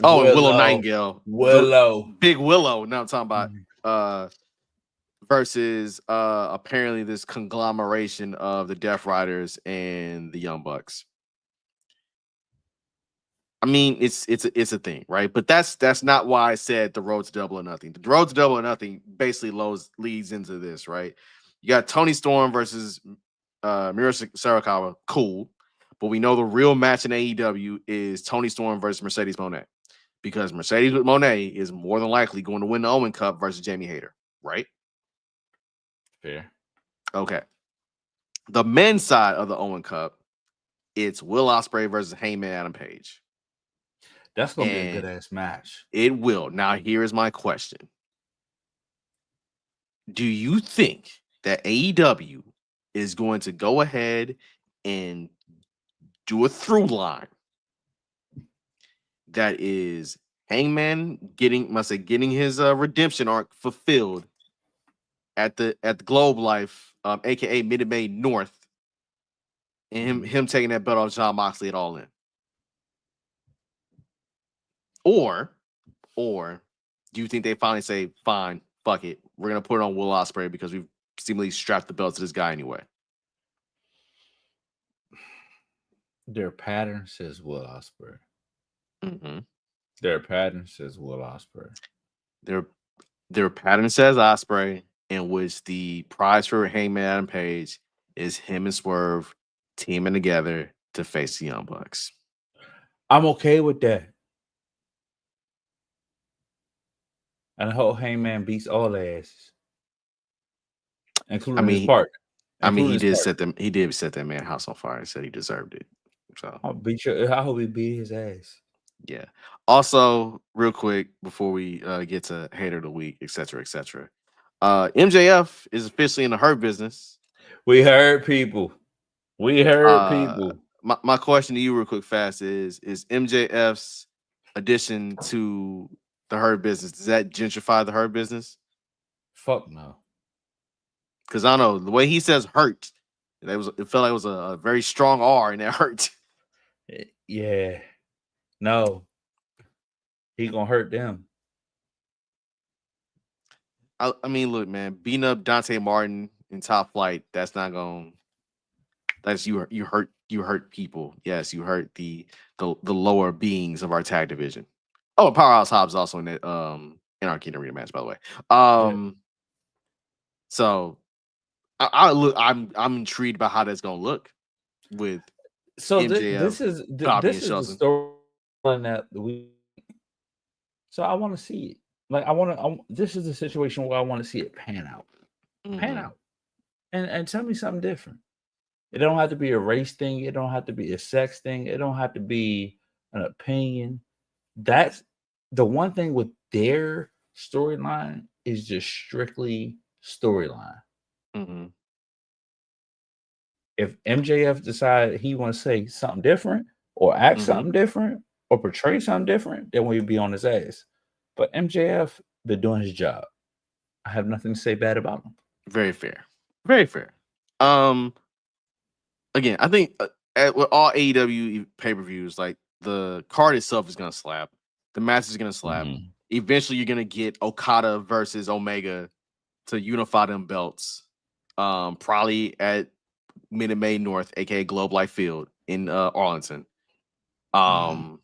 And Willow Nightingale. Big Willow. Now I'm talking about versus apparently this conglomeration of the Death Riders and the Young Bucks. I mean, it's a thing, right? But that's not why I said the road to double or nothing. The road to double or nothing basically leads into this, right? You got Tony Storm versus Miro Sarakawa, cool. But we know the real match in AEW is Tony Storm versus Mercedes Moné, because Mercedes with Moné is more than likely going to win the Owen Cup versus Jamie Hayter, right? Fair. Okay. The men's side of the Owen Cup, it's Will Ospreay versus Heyman Adam Page. That's going to be a good-ass match. It will. Now, here is my question. Do you think that AEW is going to go ahead and do a through line that is Hangman getting his redemption arc fulfilled at the Globe Life, aka Minute Maid North, and him taking that belt off Jon Moxley at All In? Or do you think they finally say, fine, fuck it, we're gonna put it on Will Ospreay because we've seemingly strapped the belt to this guy anyway? Their pattern says Will Ospreay. Mm-hmm. Their pattern says Will Ospreay. Their pattern says Ospreay, in which the prize for Hangman Adam Page is him and Swerve teaming together to face the Young Bucks. I'm okay with that. And I hope Hangman beats all the asses, including his partner. He did set that man house on fire and said he deserved it. So I hope he beat his ass. Yeah. Also, real quick before we get to Hater of the Week, etc., MJF is officially in the Hurt Business. We heard people. My question to you, real quick, fast, is MJF's addition to the Hurt Business, does that gentrify the Hurt Business? Fuck no. Because I know the way he says hurt, it felt like it was a very strong R in that hurt. Yeah. No. He gonna hurt them. I mean, look, man, beating up Dante Martin in Top Flight, that's not going. That's you hurt people. Yes, you hurt the lower beings of our tag division. Oh, Powerhouse Hobbs is also in that Anarchy in Arena match, by the way. Yeah. So I look, I'm intrigued by how that's gonna look with So MJF, this is Bobby, this and is the Shelton. storyline that we. So I want to see it. Like this is the situation where I want to see it pan out, and tell me something different. It don't have to be a race thing. It don't have to be a sex thing. It don't have to be an opinion. That's the one thing with their storyline is just strictly storyline. Mm-hmm. If MJF decide he want to say something different or act something different or portray something different, then we'd be on his ass. But MJF been doing his job. I have nothing to say bad about him. Very fair. Very fair. Again, I think with all AEW pay-per-views, like the card itself is gonna slap. The match is gonna slap. Mm-hmm. Eventually, you're gonna get Okada versus Omega to unify them belts. Probably at Minute Maid North, aka Globe Life Field in Arlington. I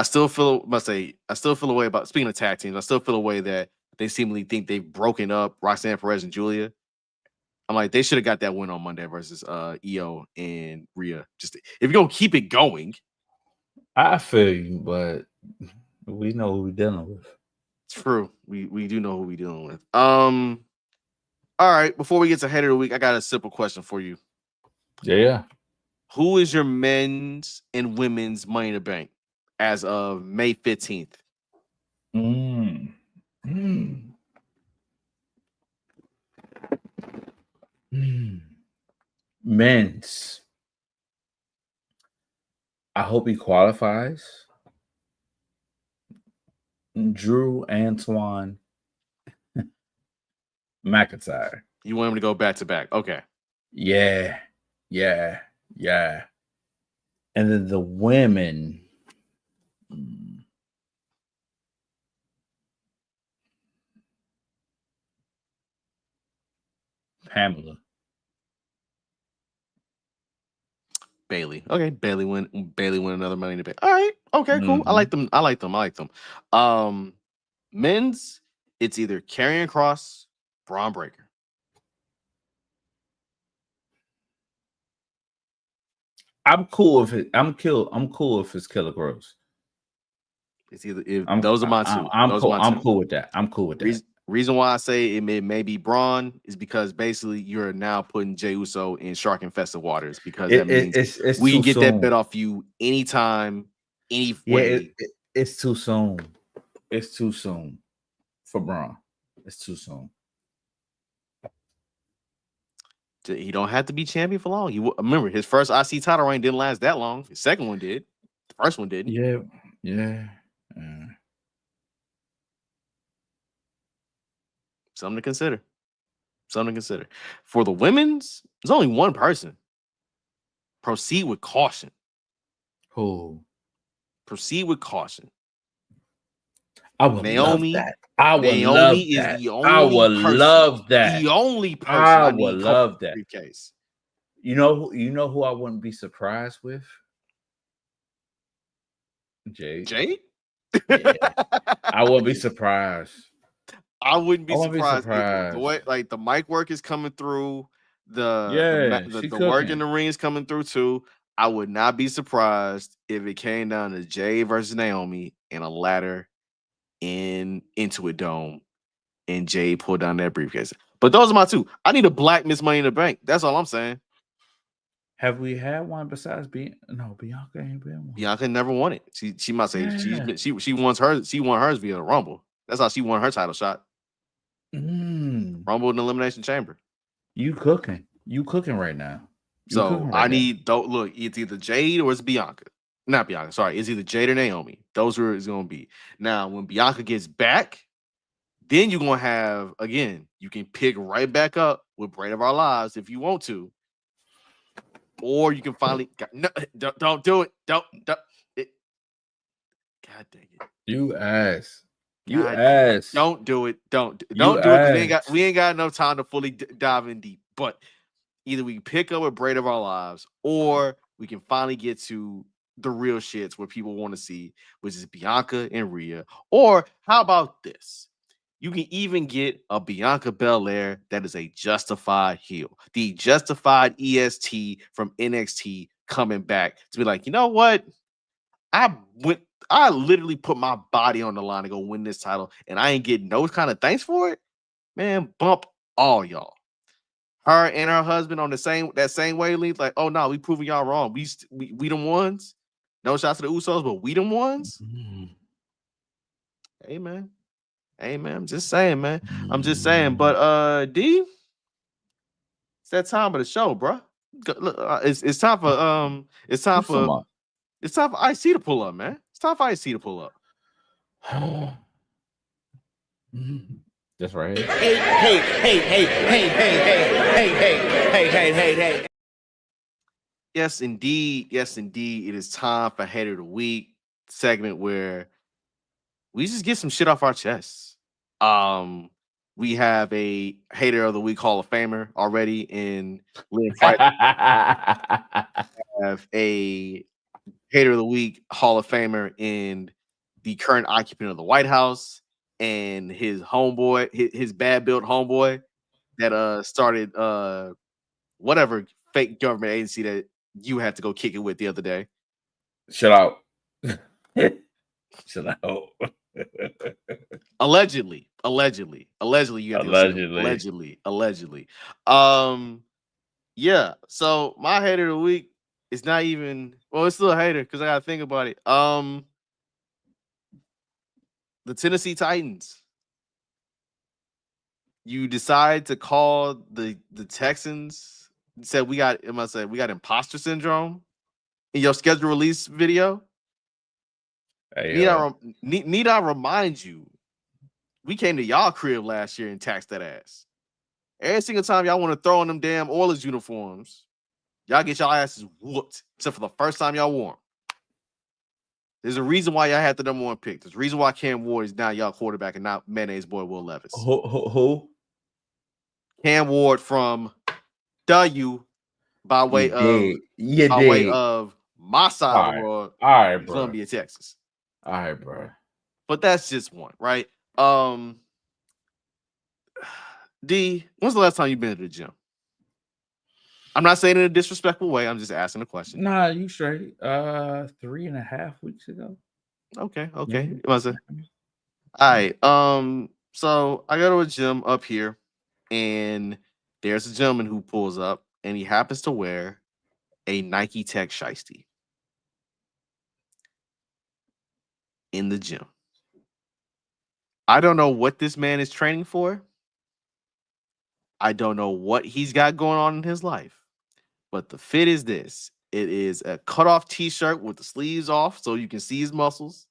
still feel a way about, speaking of tag teams, I still feel a way that they seemingly think they've broken up Roxanne Perez and Julia. I'm like, they should have got that win on Monday versus EO and Rhea. Just if you're gonna keep it going. I feel you, but we know who we're dealing with. It's true. We do know who we're dealing with. All right, before we get to head of the week, I got a simple question for you. Yeah. Who is your men's and women's Money in the Bank as of May 15th? Men's. I hope he qualifies. Drew Antoine McIntyre. You want him to go back to back? Okay. Yeah. And then the women. Pamela. Bailey. Okay, Bailey win another Money in the Bank. All right. Okay, cool. I like them. Men's, it's either Karrion Kross, Braun Breaker. I'm cool if I'm cool if it's Killer Gross. It's either those are my two. I'm cool with that. Reason why I say it may be Braun is because basically you're now putting Jey Uso in shark infested waters, because that means it's we can get soon. that bet off you anytime, any way. It's too soon. It's too soon for Braun. It's too soon. He don't have to be champion for long. You remember his first IC title reign didn't last that long. His second one did. The first one didn't. Yeah. Something to consider. For the women's, there's only one person. Proceed with caution. Who? Proceed with caution. I would Naomi. Love that. I would Naomi love is that. the only I would person, love that. The only person I would love that. Briefcase. You know who I wouldn't be surprised with? Jade. Yeah. I wouldn't be surprised. I wouldn't be surprised either. The way, like, the mic work is coming through, the work in the ring is coming through too. I would not be surprised if it came down to Jay versus Naomi in a ladder into a dome, and Jay pulled down that briefcase. But those are my two. I need a black Miss Money in the Bank. That's all I'm saying. Have we had one besides Bianca ain't been one. Bianca never won it. She might say she won hers via the Rumble. That's how she won her title shot. Rumble in the Elimination Chamber. You cooking right now. So I need look, it's either Jade or it's Bianca. Not Bianca, sorry. It's either Jade or Naomi. Those are it's gonna be. Now, when Bianca gets back, then you're gonna have, again, you can pick right back up with Braid of Our Lives if you want to. Or you can finally don't do it. Don't it. God dang it. You ass. You God, ass. don't do it. Don't do it You because ass. we ain't got enough time to fully dive in deep. But either we pick up a braid of our lives, or we can finally get to the real shits where people want to see, which is Bianca and Rhea. Or how about this? You can even get a Bianca Belair that is a justified heel, the justified EST from NXT coming back to be like, you know what? I literally put my body on the line to go win this title, and I ain't getting no kind of thanks for it. Man, bump all y'all. Her and her husband on that same wavelength, like, oh no, we proving y'all wrong. We them ones. No shots to the Usos, but we them ones. Hey man. Hey man. I'm just saying, man. I'm just saying. But D, it's that time of the show, bro. It's time for it's time for IC to pull up, man. It's time for IC to pull up. That's right. Hey. Yes, indeed. Yes, indeed. It is time for Hater of the Week segment where we just get some shit off our chests. We have a Hater of the Week Hall of Famer already in Lynn Fight. Have a Hater of the Week Hall of Famer in the current occupant of the White House and his homeboy, his bad built homeboy that started whatever fake government agency that you had to go kick it with the other day. Shut out. Shut out. Allegedly, you have to allegedly. Yeah. So my hater of the week is not even it's still a hater because I gotta think about it. The Tennessee Titans. You decide to call the Texans. Said we got imposter syndrome in your schedule release video. Hey, need I remind you, we came to y'all crib last year and taxed that ass. Every single time y'all want to throw on them damn Oilers uniforms, y'all get y'all asses whooped, except for the first time y'all wore them. There's a reason why y'all had the number one pick. There's a reason why Cam Ward is now y'all quarterback and not mayonnaise boy Will Levis. Who? Cam Ward from W by way of my side of the world, all right, bro. Columbia, Texas. All right, bro. But that's just one, right? D, when's the last time you've been to the gym? I'm not saying it in a disrespectful way. I'm just asking a question. Nah, you straight. 3.5 weeks ago. Okay. It was all right. So I go to a gym up here, and there's a gentleman who pulls up, and he happens to wear a Nike Tech shiesty in the gym. I don't know what this man is training for. I don't know what he's got going on in his life, but the fit is this. It is a cutoff t-shirt with the sleeves off so you can see his muscles,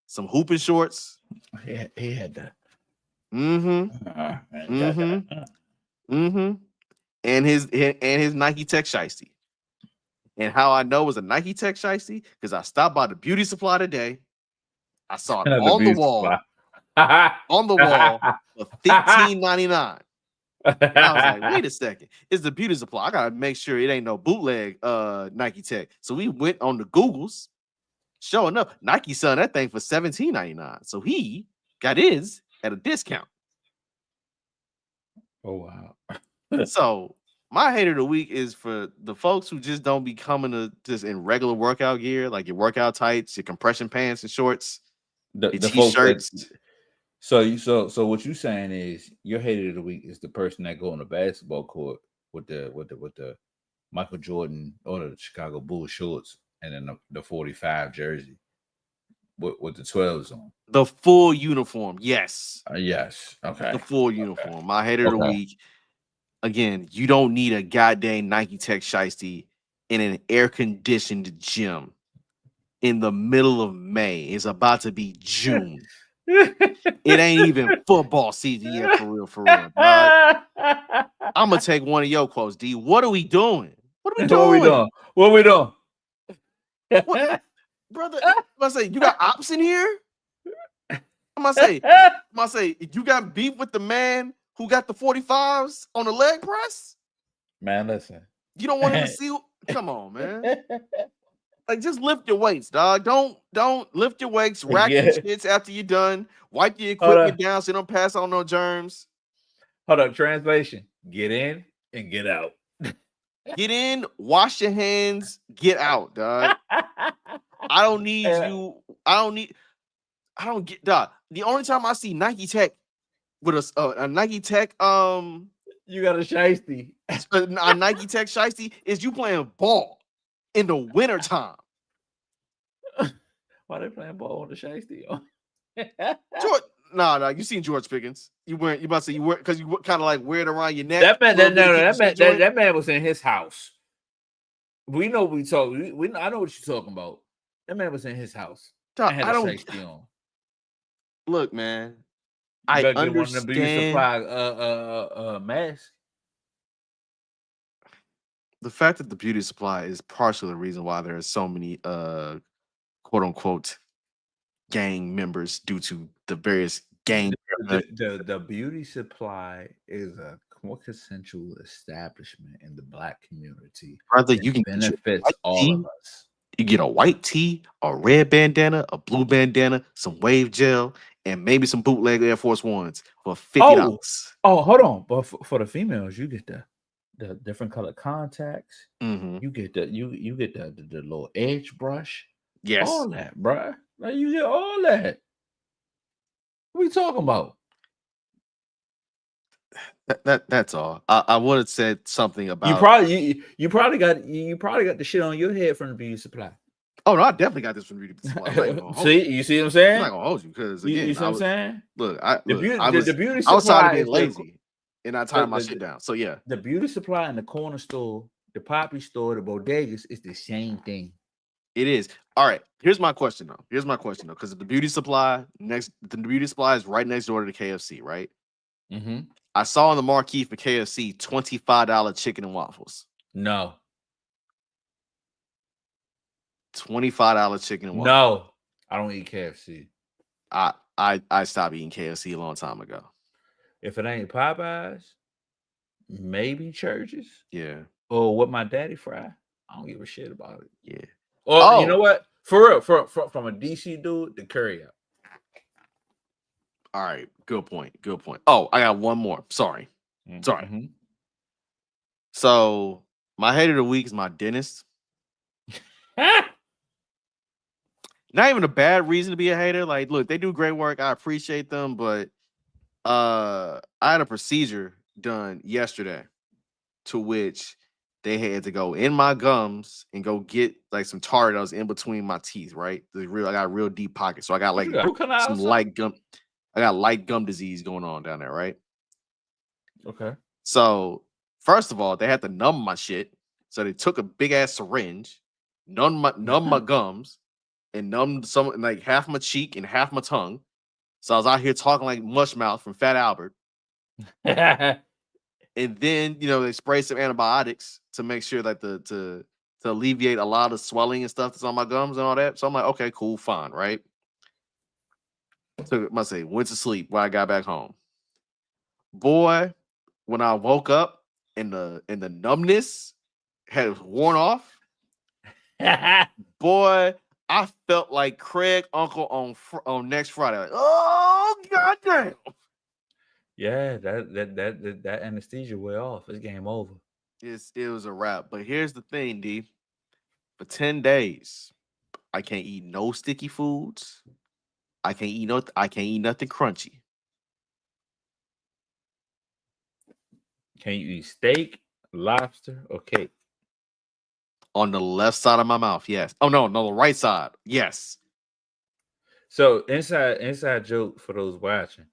some hooping shorts. He had that. And his Nike Tech shiesty. And how I know it was a Nike Tech shiesty, because I stopped by the beauty supply today. I saw it on the wall. On the wall for $15.99. I was like, wait a second. It's the beauty supply. I gotta make sure it ain't no bootleg Nike Tech. So we went on the Googles. Showing up, Nike selling that thing for $17.99. So he got his at a discount. Oh wow. So my hater of the week is for the folks who just don't be coming to just in regular workout gear, like your workout tights, your compression pants and shorts, your t-shirts. So what you saying is your hater of the week is the person that go on the basketball court with the Michael Jordan or the Chicago Bulls shorts and then the 45 jersey with the 12s on. The full uniform, yes. Yes. Okay. The full uniform. My hater of the week. Again, you don't need a goddamn Nike Tech shiesty in an air-conditioned gym in the middle of May. It's about to be June. It ain't even football season yet, for real. I'm gonna take one of your quotes, D. What are we doing? What we doing? What? Brother, I say you got ops in here? I'm gonna say, you got beef with the man who got the 45s on the leg press? Man, listen. You don't want him to see? Come on, man. Like, just lift your weights, dog. Don't lift your weights, rack your shits after you're done. Wipe your equipment down so you don't pass on no germs. Hold up, translation. Get in and get out. Get in, wash your hands, get out, dog. I don't need you. I don't get, dog. The only time I see Nike Tech with a Nike Tech, you got a shiesty. A Nike Tech shiesty is you playing ball in the wintertime. Why they playing ball on the shiesty? George, nah, you seen George Pickens. You about to say you wear because you kind of like wear it around your neck. That man was in his house. We know we talk. I know what you're talking about. That man was in his house. Dog, I don't on. Look, man. I understand. One of the beauty supply mask. The fact that the beauty supply is partially the reason why there are so many quote unquote gang members due to the various gang. The beauty supply is a quintessential establishment in the Black community. Brother, you can benefits all of us. You get a white tee, a red bandana, a blue bandana, some wave gel, and maybe some bootleg Air Force Ones for $50. Oh, hold on. But for the females, you get the different color contacts. Mm-hmm. You get the little edge brush. Yes, all that, bruh. Like, you get all that. What are you talking about? That's all. I would have said something about you probably got the shit on your head from the beauty supply. Oh no, I definitely got this from the beauty supply. You see what I'm saying? I'm not gonna hold you because again, you see what I'm saying? Look, the beauty supply. I was trying to get lazy and I tied my shit down. So yeah, the beauty supply in the corner store, the poppy store, the bodegas is the same thing. It is. All right. Here's my question though. Because the beauty supply is right next door to the KFC, right? Mm-hmm. I saw on the marquee for KFC $25 chicken and waffles. No. $25 chicken and waffles. No, I don't eat KFC. I stopped eating KFC a long time ago. If it ain't Popeyes, maybe Church's. Yeah. Or what my daddy fry. I don't give a shit about it. Yeah. Or you know what? For real, from a DC dude, the curry up. All right, good point. Oh, I got one more. Sorry. Mm-hmm. So my hater of the week is my dentist. Not even a bad reason to be a hater. Like, look, they do great work. I appreciate them, but I had a procedure done yesterday to which they had to go in my gums and go get like some tar that was in between my teeth, right? I got real deep pockets. So I got like some light gum. I got light gum disease going on down there, right? Okay. So first of all, they had to numb my shit. So they took a big ass syringe, numb my gums, and numbed like half my cheek and half my tongue. So I was out here talking like Mushmouth from Fat Albert. And then, they spray some antibiotics to make sure that to alleviate a lot of swelling and stuff that's on my gums and all that. So I'm like, okay, cool, fine, right? So went to sleep when I got back home. Boy, when I woke up and the numbness had worn off, boy, I felt like Craig Uncle on next Friday. Like, oh goddamn. Yeah, that anesthesia wear off. It's game over. It was a wrap. But here's the thing, D. For 10 days, I can't eat no sticky foods. I can't eat nothing crunchy. Can you eat steak, lobster, or cake? On the left side of my mouth, yes. Oh no, the right side, yes. So inside joke for those watching.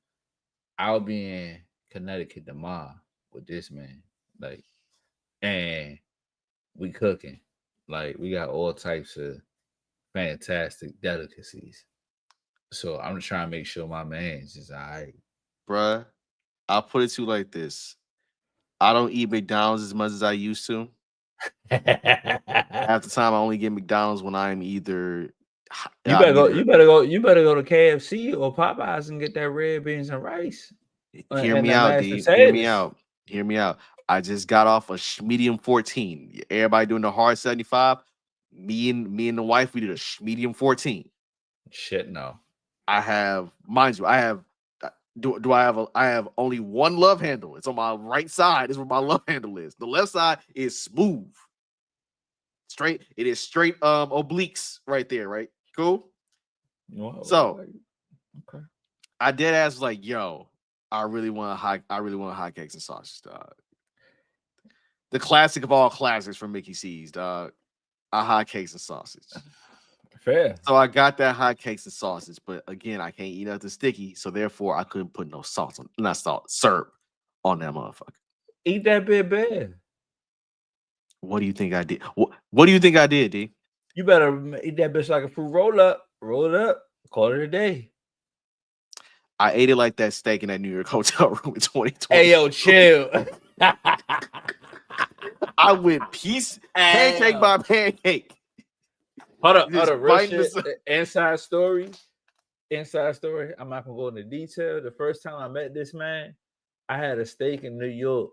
I'll be in Connecticut tomorrow with this man, like, and we cooking, like, we got all types of fantastic delicacies. So I'm trying to make sure my man's is all right. Bruh, I'll put it to you like this. I don't eat McDonald's as much as I used to. Half the time I only get McDonald's when I'm either You better go. You better go. You better go to KFC or Popeyes and get that red beans and rice. Hear And me the out, mashed D. Hear me potatoes. out. Hear me out. I just got off a medium 14. Everybody doing the hard 75. Me and the wife, we did a medium 14. Shit, no. I have, mind you, I have I have only one love handle. It's on my right side. Is where my love handle is. The left side is smooth. Straight, it is straight obliques right there, right? Cool. Well, So okay. I did ask like, yo, I really want hot cakes and sausage, dog. The classic of all classics from Mickey C's, dog. A hot cakes and sausage. Fair. So I got that hot cakes and sausage, but again, I can't eat nothing sticky, so therefore I couldn't put no salt on, not salt, syrup on that motherfucker. Eat that bit bad. What do you think I did? What do you think I did, D? You better eat that bitch like a fruit roll up. Roll it up. Call it a day. I ate it like that steak in that New York hotel room in 2020. Hey, yo, chill. I went pancake by pancake. Hold up. Just Real biting shit. the- Inside story. I'm not gonna go into detail. The first time I met this man, I had a steak in New York,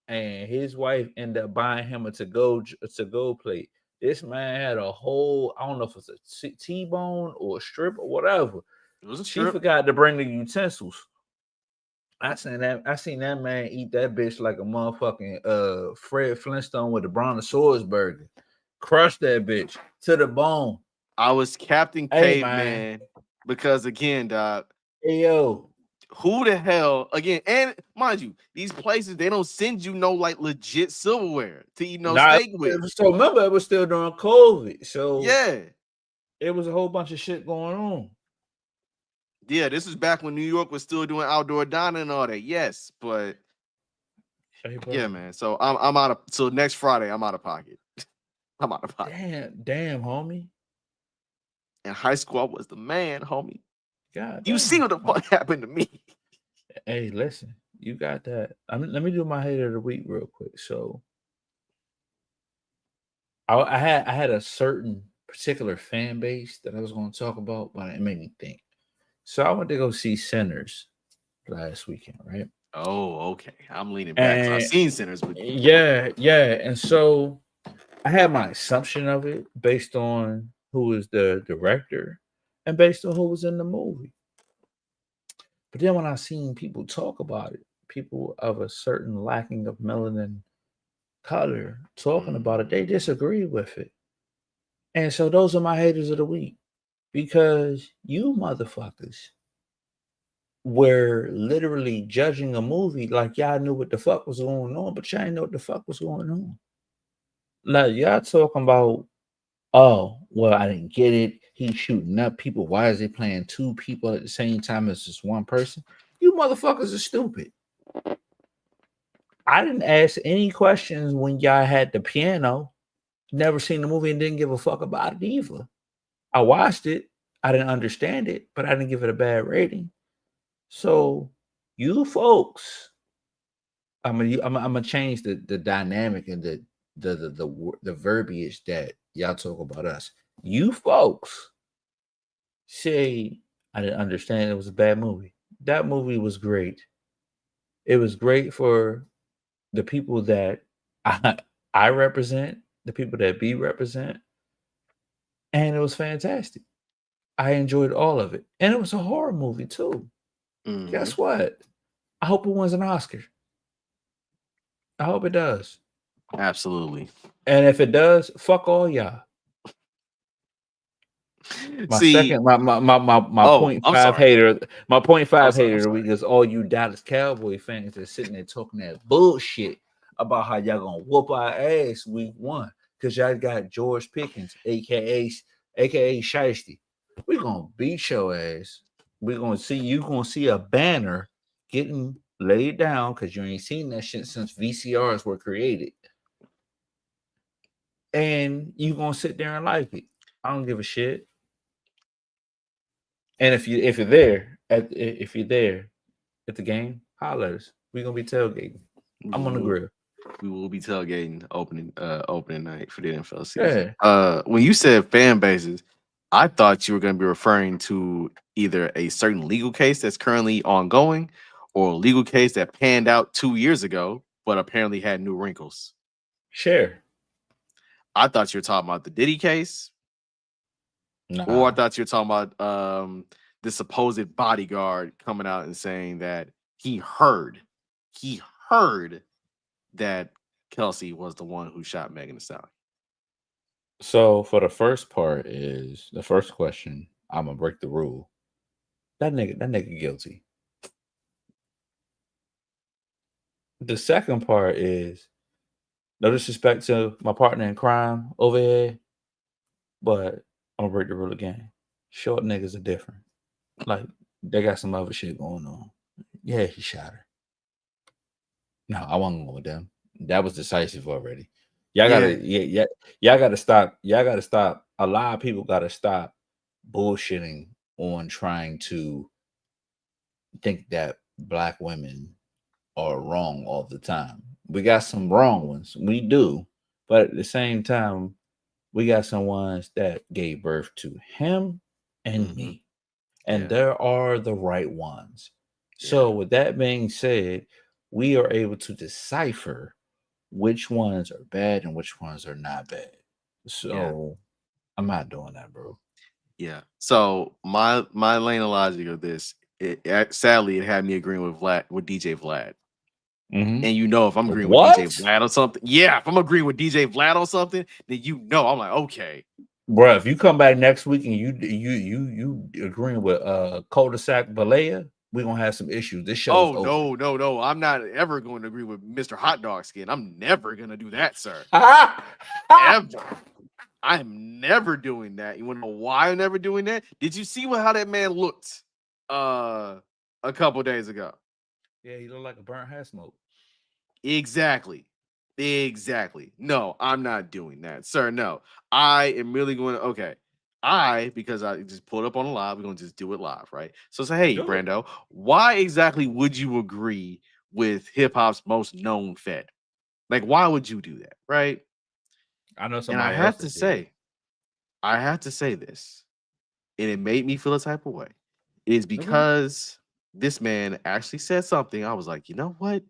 and his wife ended up buying him a to-go plate. This man had a whole, I don't know if it's a T-bone or a strip or whatever. It was a She strip. forgot to bring the utensils. I seen that man eat that bitch like a motherfucking Fred Flintstone with the Brontosaurus burger. Crush that bitch to the bone. I was Captain Hey, Caveman man. because again, dog, Hey, yo. who the hell again? And mind you, these places they don't send you no like legit silverware to eat no steak with. So remember, it was still during COVID. So Yeah, it was a whole bunch of shit going on. yeah. This is back when New York was still doing outdoor dining and all that. Yes, but Hey, yeah, man. So I'm out of. So next Friday, I'm out of pocket. I'm out of pocket. Damn, homie. In high school, I was the man, homie. God, You see what the fuck happened to me? Hey, listen, you got that. Let me do my hate of the week real quick. So, I had a certain particular fan base that I was going to talk about, but it made me think. So I went to go see Sinners last weekend, right? Oh, okay. I'm leaning back. I've seen Sinners with you. Yeah. And so I had my assumption of it based on who was the director and based on who was in the movie. But then when I seen people talk about it, people of a certain lacking of melanin color talking about it, they disagree with it. And so those are my haters of the week because you motherfuckers were literally judging a movie like y'all knew what the fuck was going on, but y'all didn't know what the fuck was going on. Like y'all talking about, oh, well, I didn't get it. He's shooting up people. Why is he playing two people at the same time as just one person? You motherfuckers are stupid. I didn't ask any questions when y'all had the piano. Never seen the movie and didn't give a fuck about it either. I watched it. I didn't understand it, but I didn't give it a bad rating. So you folks, I'm gonna change the dynamic and the verbiage that y'all talk about us. You folks say I didn't understand it was a bad movie. That movie was great. It was great for the people that I represent, the people that B represent, and it was fantastic. I enjoyed all of it, and it was a horror movie too. Mhm. Guess what? I hope it wins an Oscar. I hope it does. Absolutely. And if it does, fuck all y'all. My second, my I'm 0.5 sorry. hater, my 0.5 I'm sorry, hater of the week is all you Dallas Cowboy fans that sitting there talking that bullshit about how y'all gonna whoop our ass week 1 because y'all got George Pickens, aka Shiesty. We gonna beat your ass. We're gonna see you gonna see a banner getting laid down because you ain't seen that shit since VCRs were created. And you gonna sit there and like it. I don't give a shit. And if you're there at the game, holler at us. We're gonna be tailgating. I'm on the grill. We will be tailgating opening night for the NFL season. When you said fan bases, I thought you were going to be referring to either a certain legal case that's currently ongoing or a legal case that panned out 2 years ago, but apparently had new wrinkles. Share. I thought you were talking about the Diddy case, or I Nah. thought you were talking about the supposed bodyguard coming out and saying that he heard that Kelsey was the one who shot Megan Thee Stallion. So for the first part is the first question. I'm gonna break the rule. That nigga guilty. The second part is no disrespect to my partner in crime over here, but I'm gonna break the rule again. Short niggas are different. Like they got some other shit going on. Yeah, he shot her. No, I wasn't going with them. That was decisive already. Y'all gotta stop. Y'all gotta stop. A lot of people gotta stop bullshitting on trying to think that black women are wrong all the time. We got some wrong ones. We do. But at the same time, we got some ones that gave birth to him and me. And there are the right ones. So with that being said, we are able to decipher which ones are bad and which ones are not bad. So I'm not doing that, bro. Yeah. So my lane of logic of this, sadly, it had me agreeing with DJ Vlad. Mm-hmm. And if I'm agreeing with DJ Vlad on something, if I'm agreeing with DJ Vlad on something, then I'm like, okay, bro. If you come back next week and you agreeing with Cul-de-sac Balea, we're gonna have some issues. This show is over. No. I'm not ever going to agree with Mr. Hot Dog Skin. I'm never gonna do that, sir. Ever. I'm never doing that. You wanna know why I'm never doing that? Did you see how that man looked a couple days ago? Yeah, he looked like a burnt hair smoke. Exactly. No, I'm not doing that, sir. No, I am really going to, because I just pulled up on a live, we're going to just do it live, right? So say, hey, Brando, why exactly would you agree with hip hop's most known Fed? Like, why would you do that, right? I know And somebody I have to say this, and it made me feel a type of way. It is because this man actually said something. I was like, you know what?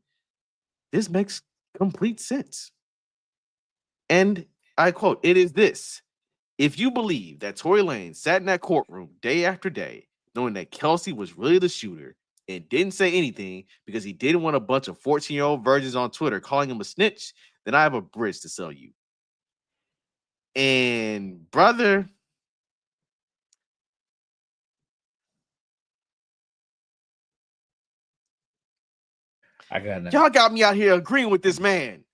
This makes complete sense. And I quote, it is this. If you believe that Tory Lanez sat in that courtroom day after day, knowing that Kelsey was really the shooter and didn't say anything because he didn't want a bunch of 14-year-old virgins on Twitter calling him a snitch, then I have a bridge to sell you. And brother, y'all got me out here agreeing with this man.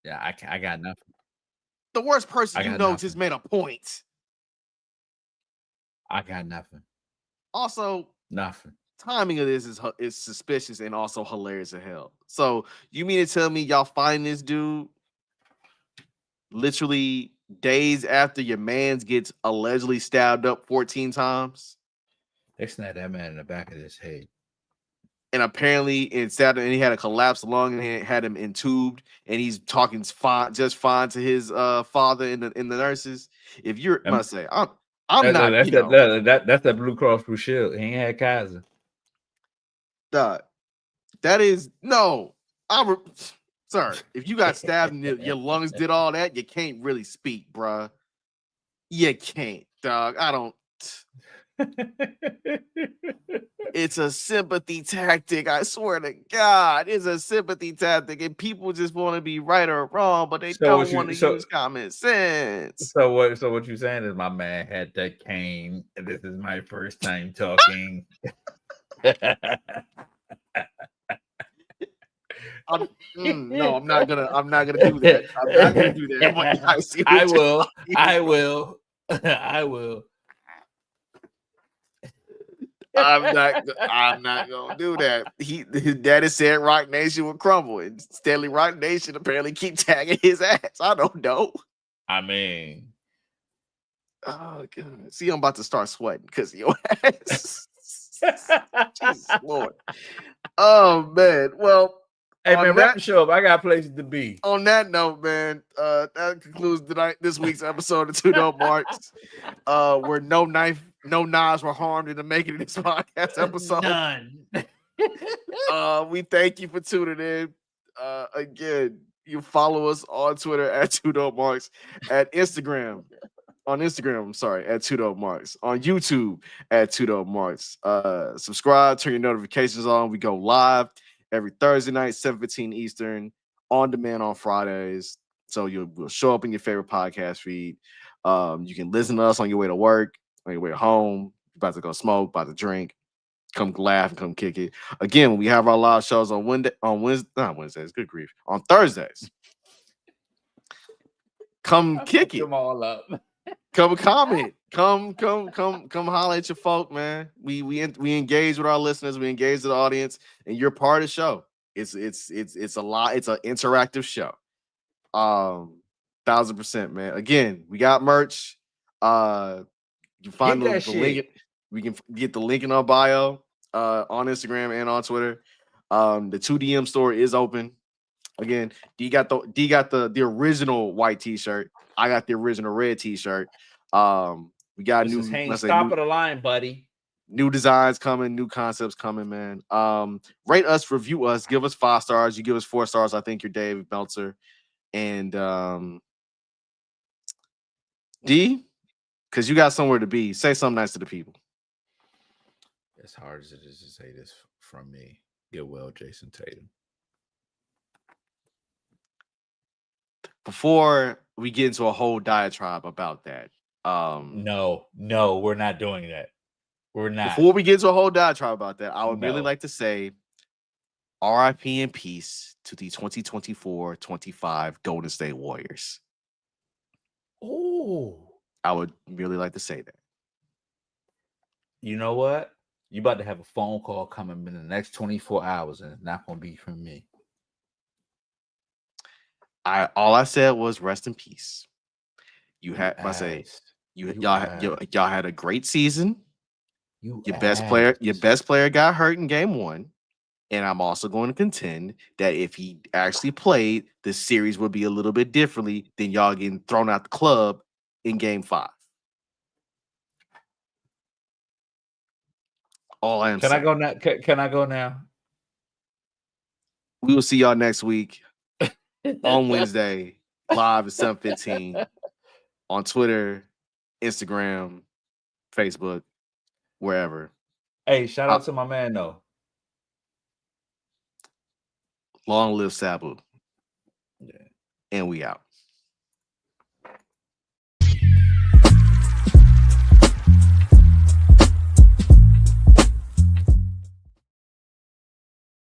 Yeah, I got nothing. The worst person just made a point. I got nothing. Also, nothing. Timing of this is suspicious and also hilarious as hell. So you mean to tell me y'all find this dude literally days after your man's gets allegedly stabbed up 14 times? They snapped that man in the back of his head. And apparently he had a collapsed lung and had him entubed, and he's talking just fine to his father and the nurses. If you're must say, I'm not. That's that Blue Cross Blue Shield. He ain't had Kaiser. That is no. Sir, if you got stabbed and your lungs did all that, you can't really speak, bruh. You can't, dog. I don't. It's a sympathy tactic. I swear to God, it's a sympathy tactic, and people just want to be right or wrong, but they don't want to use common sense. So what you're saying is my man had that cane, and this is my first time talking. No, I'm not gonna do that. I'm not gonna do that. I will. I'm not gonna do that. His daddy said Rock Nation would crumble, and Stanley Rock Nation apparently keep tagging his ass. I don't know. I mean, oh God. See, I'm about to start sweating because of your ass. Jesus Lord. Oh man. Well, Hey man, wrap the show up. I got places to be. On that note, man, that concludes this week's episode of 2DopeMarks. Where no knives were harmed in the making of this podcast episode. None. We thank you for tuning in. Again, you follow us on Twitter at 2DopeMarks, at Instagram. On Instagram, I'm sorry, at 2DopeMarks. On YouTube at 2DopeMarks. Subscribe, turn your notifications on. We go live every Thursday night, 7:15 Eastern, on demand on Fridays. So we'll show up in your favorite podcast feed. You can listen to us on your way to work, on your way home, about to go smoke, about to drink. Come laugh and come kick it. Again, we have our live shows on Wednesdays, good grief, on Thursdays. Come kick it. Them all up. Come comment. Come holler at your folk, man. We engage with our listeners, we engage with the audience, and you're part of the show. It's a lot, it's an interactive show. 1000%, man. Again, we got merch. You find the link. We can get the link in our bio on Instagram and on Twitter. The 2DM store is open. Again, D got the original white t-shirt. I got the original red t-shirt. We got top of the line, buddy. New designs coming, new concepts coming, man. Rate us, review us, give us 5 stars. You give us 4 stars, I think you're Dave Meltzer. And D, because you got somewhere to be, say something nice to the people. As hard as it is to say this from me, get well, Jason Tatum. Before we get into a whole diatribe about that, no, we're not doing that. We're not. Before we get into a whole diatribe about that, I would really like to say RIP and peace to the 2024-25 Golden State Warriors. Oh, I would really like to say that. You know what? You about to have a phone call coming in the next 24 hours, and it's not going to be from me. All I said was rest in peace. Y'all had a great season. Your best player got hurt in game 1. And I'm also going to contend that if he actually played, the series would be a little bit differently than y'all getting thrown out the club in game 5. All I am saying. I go now? Can I go now? We will see y'all next week on Wednesday, live at 7:15 on Twitter, Instagram, Facebook, wherever. Hey, shout out to my man, though. Long live Sabu. Yeah. And we out.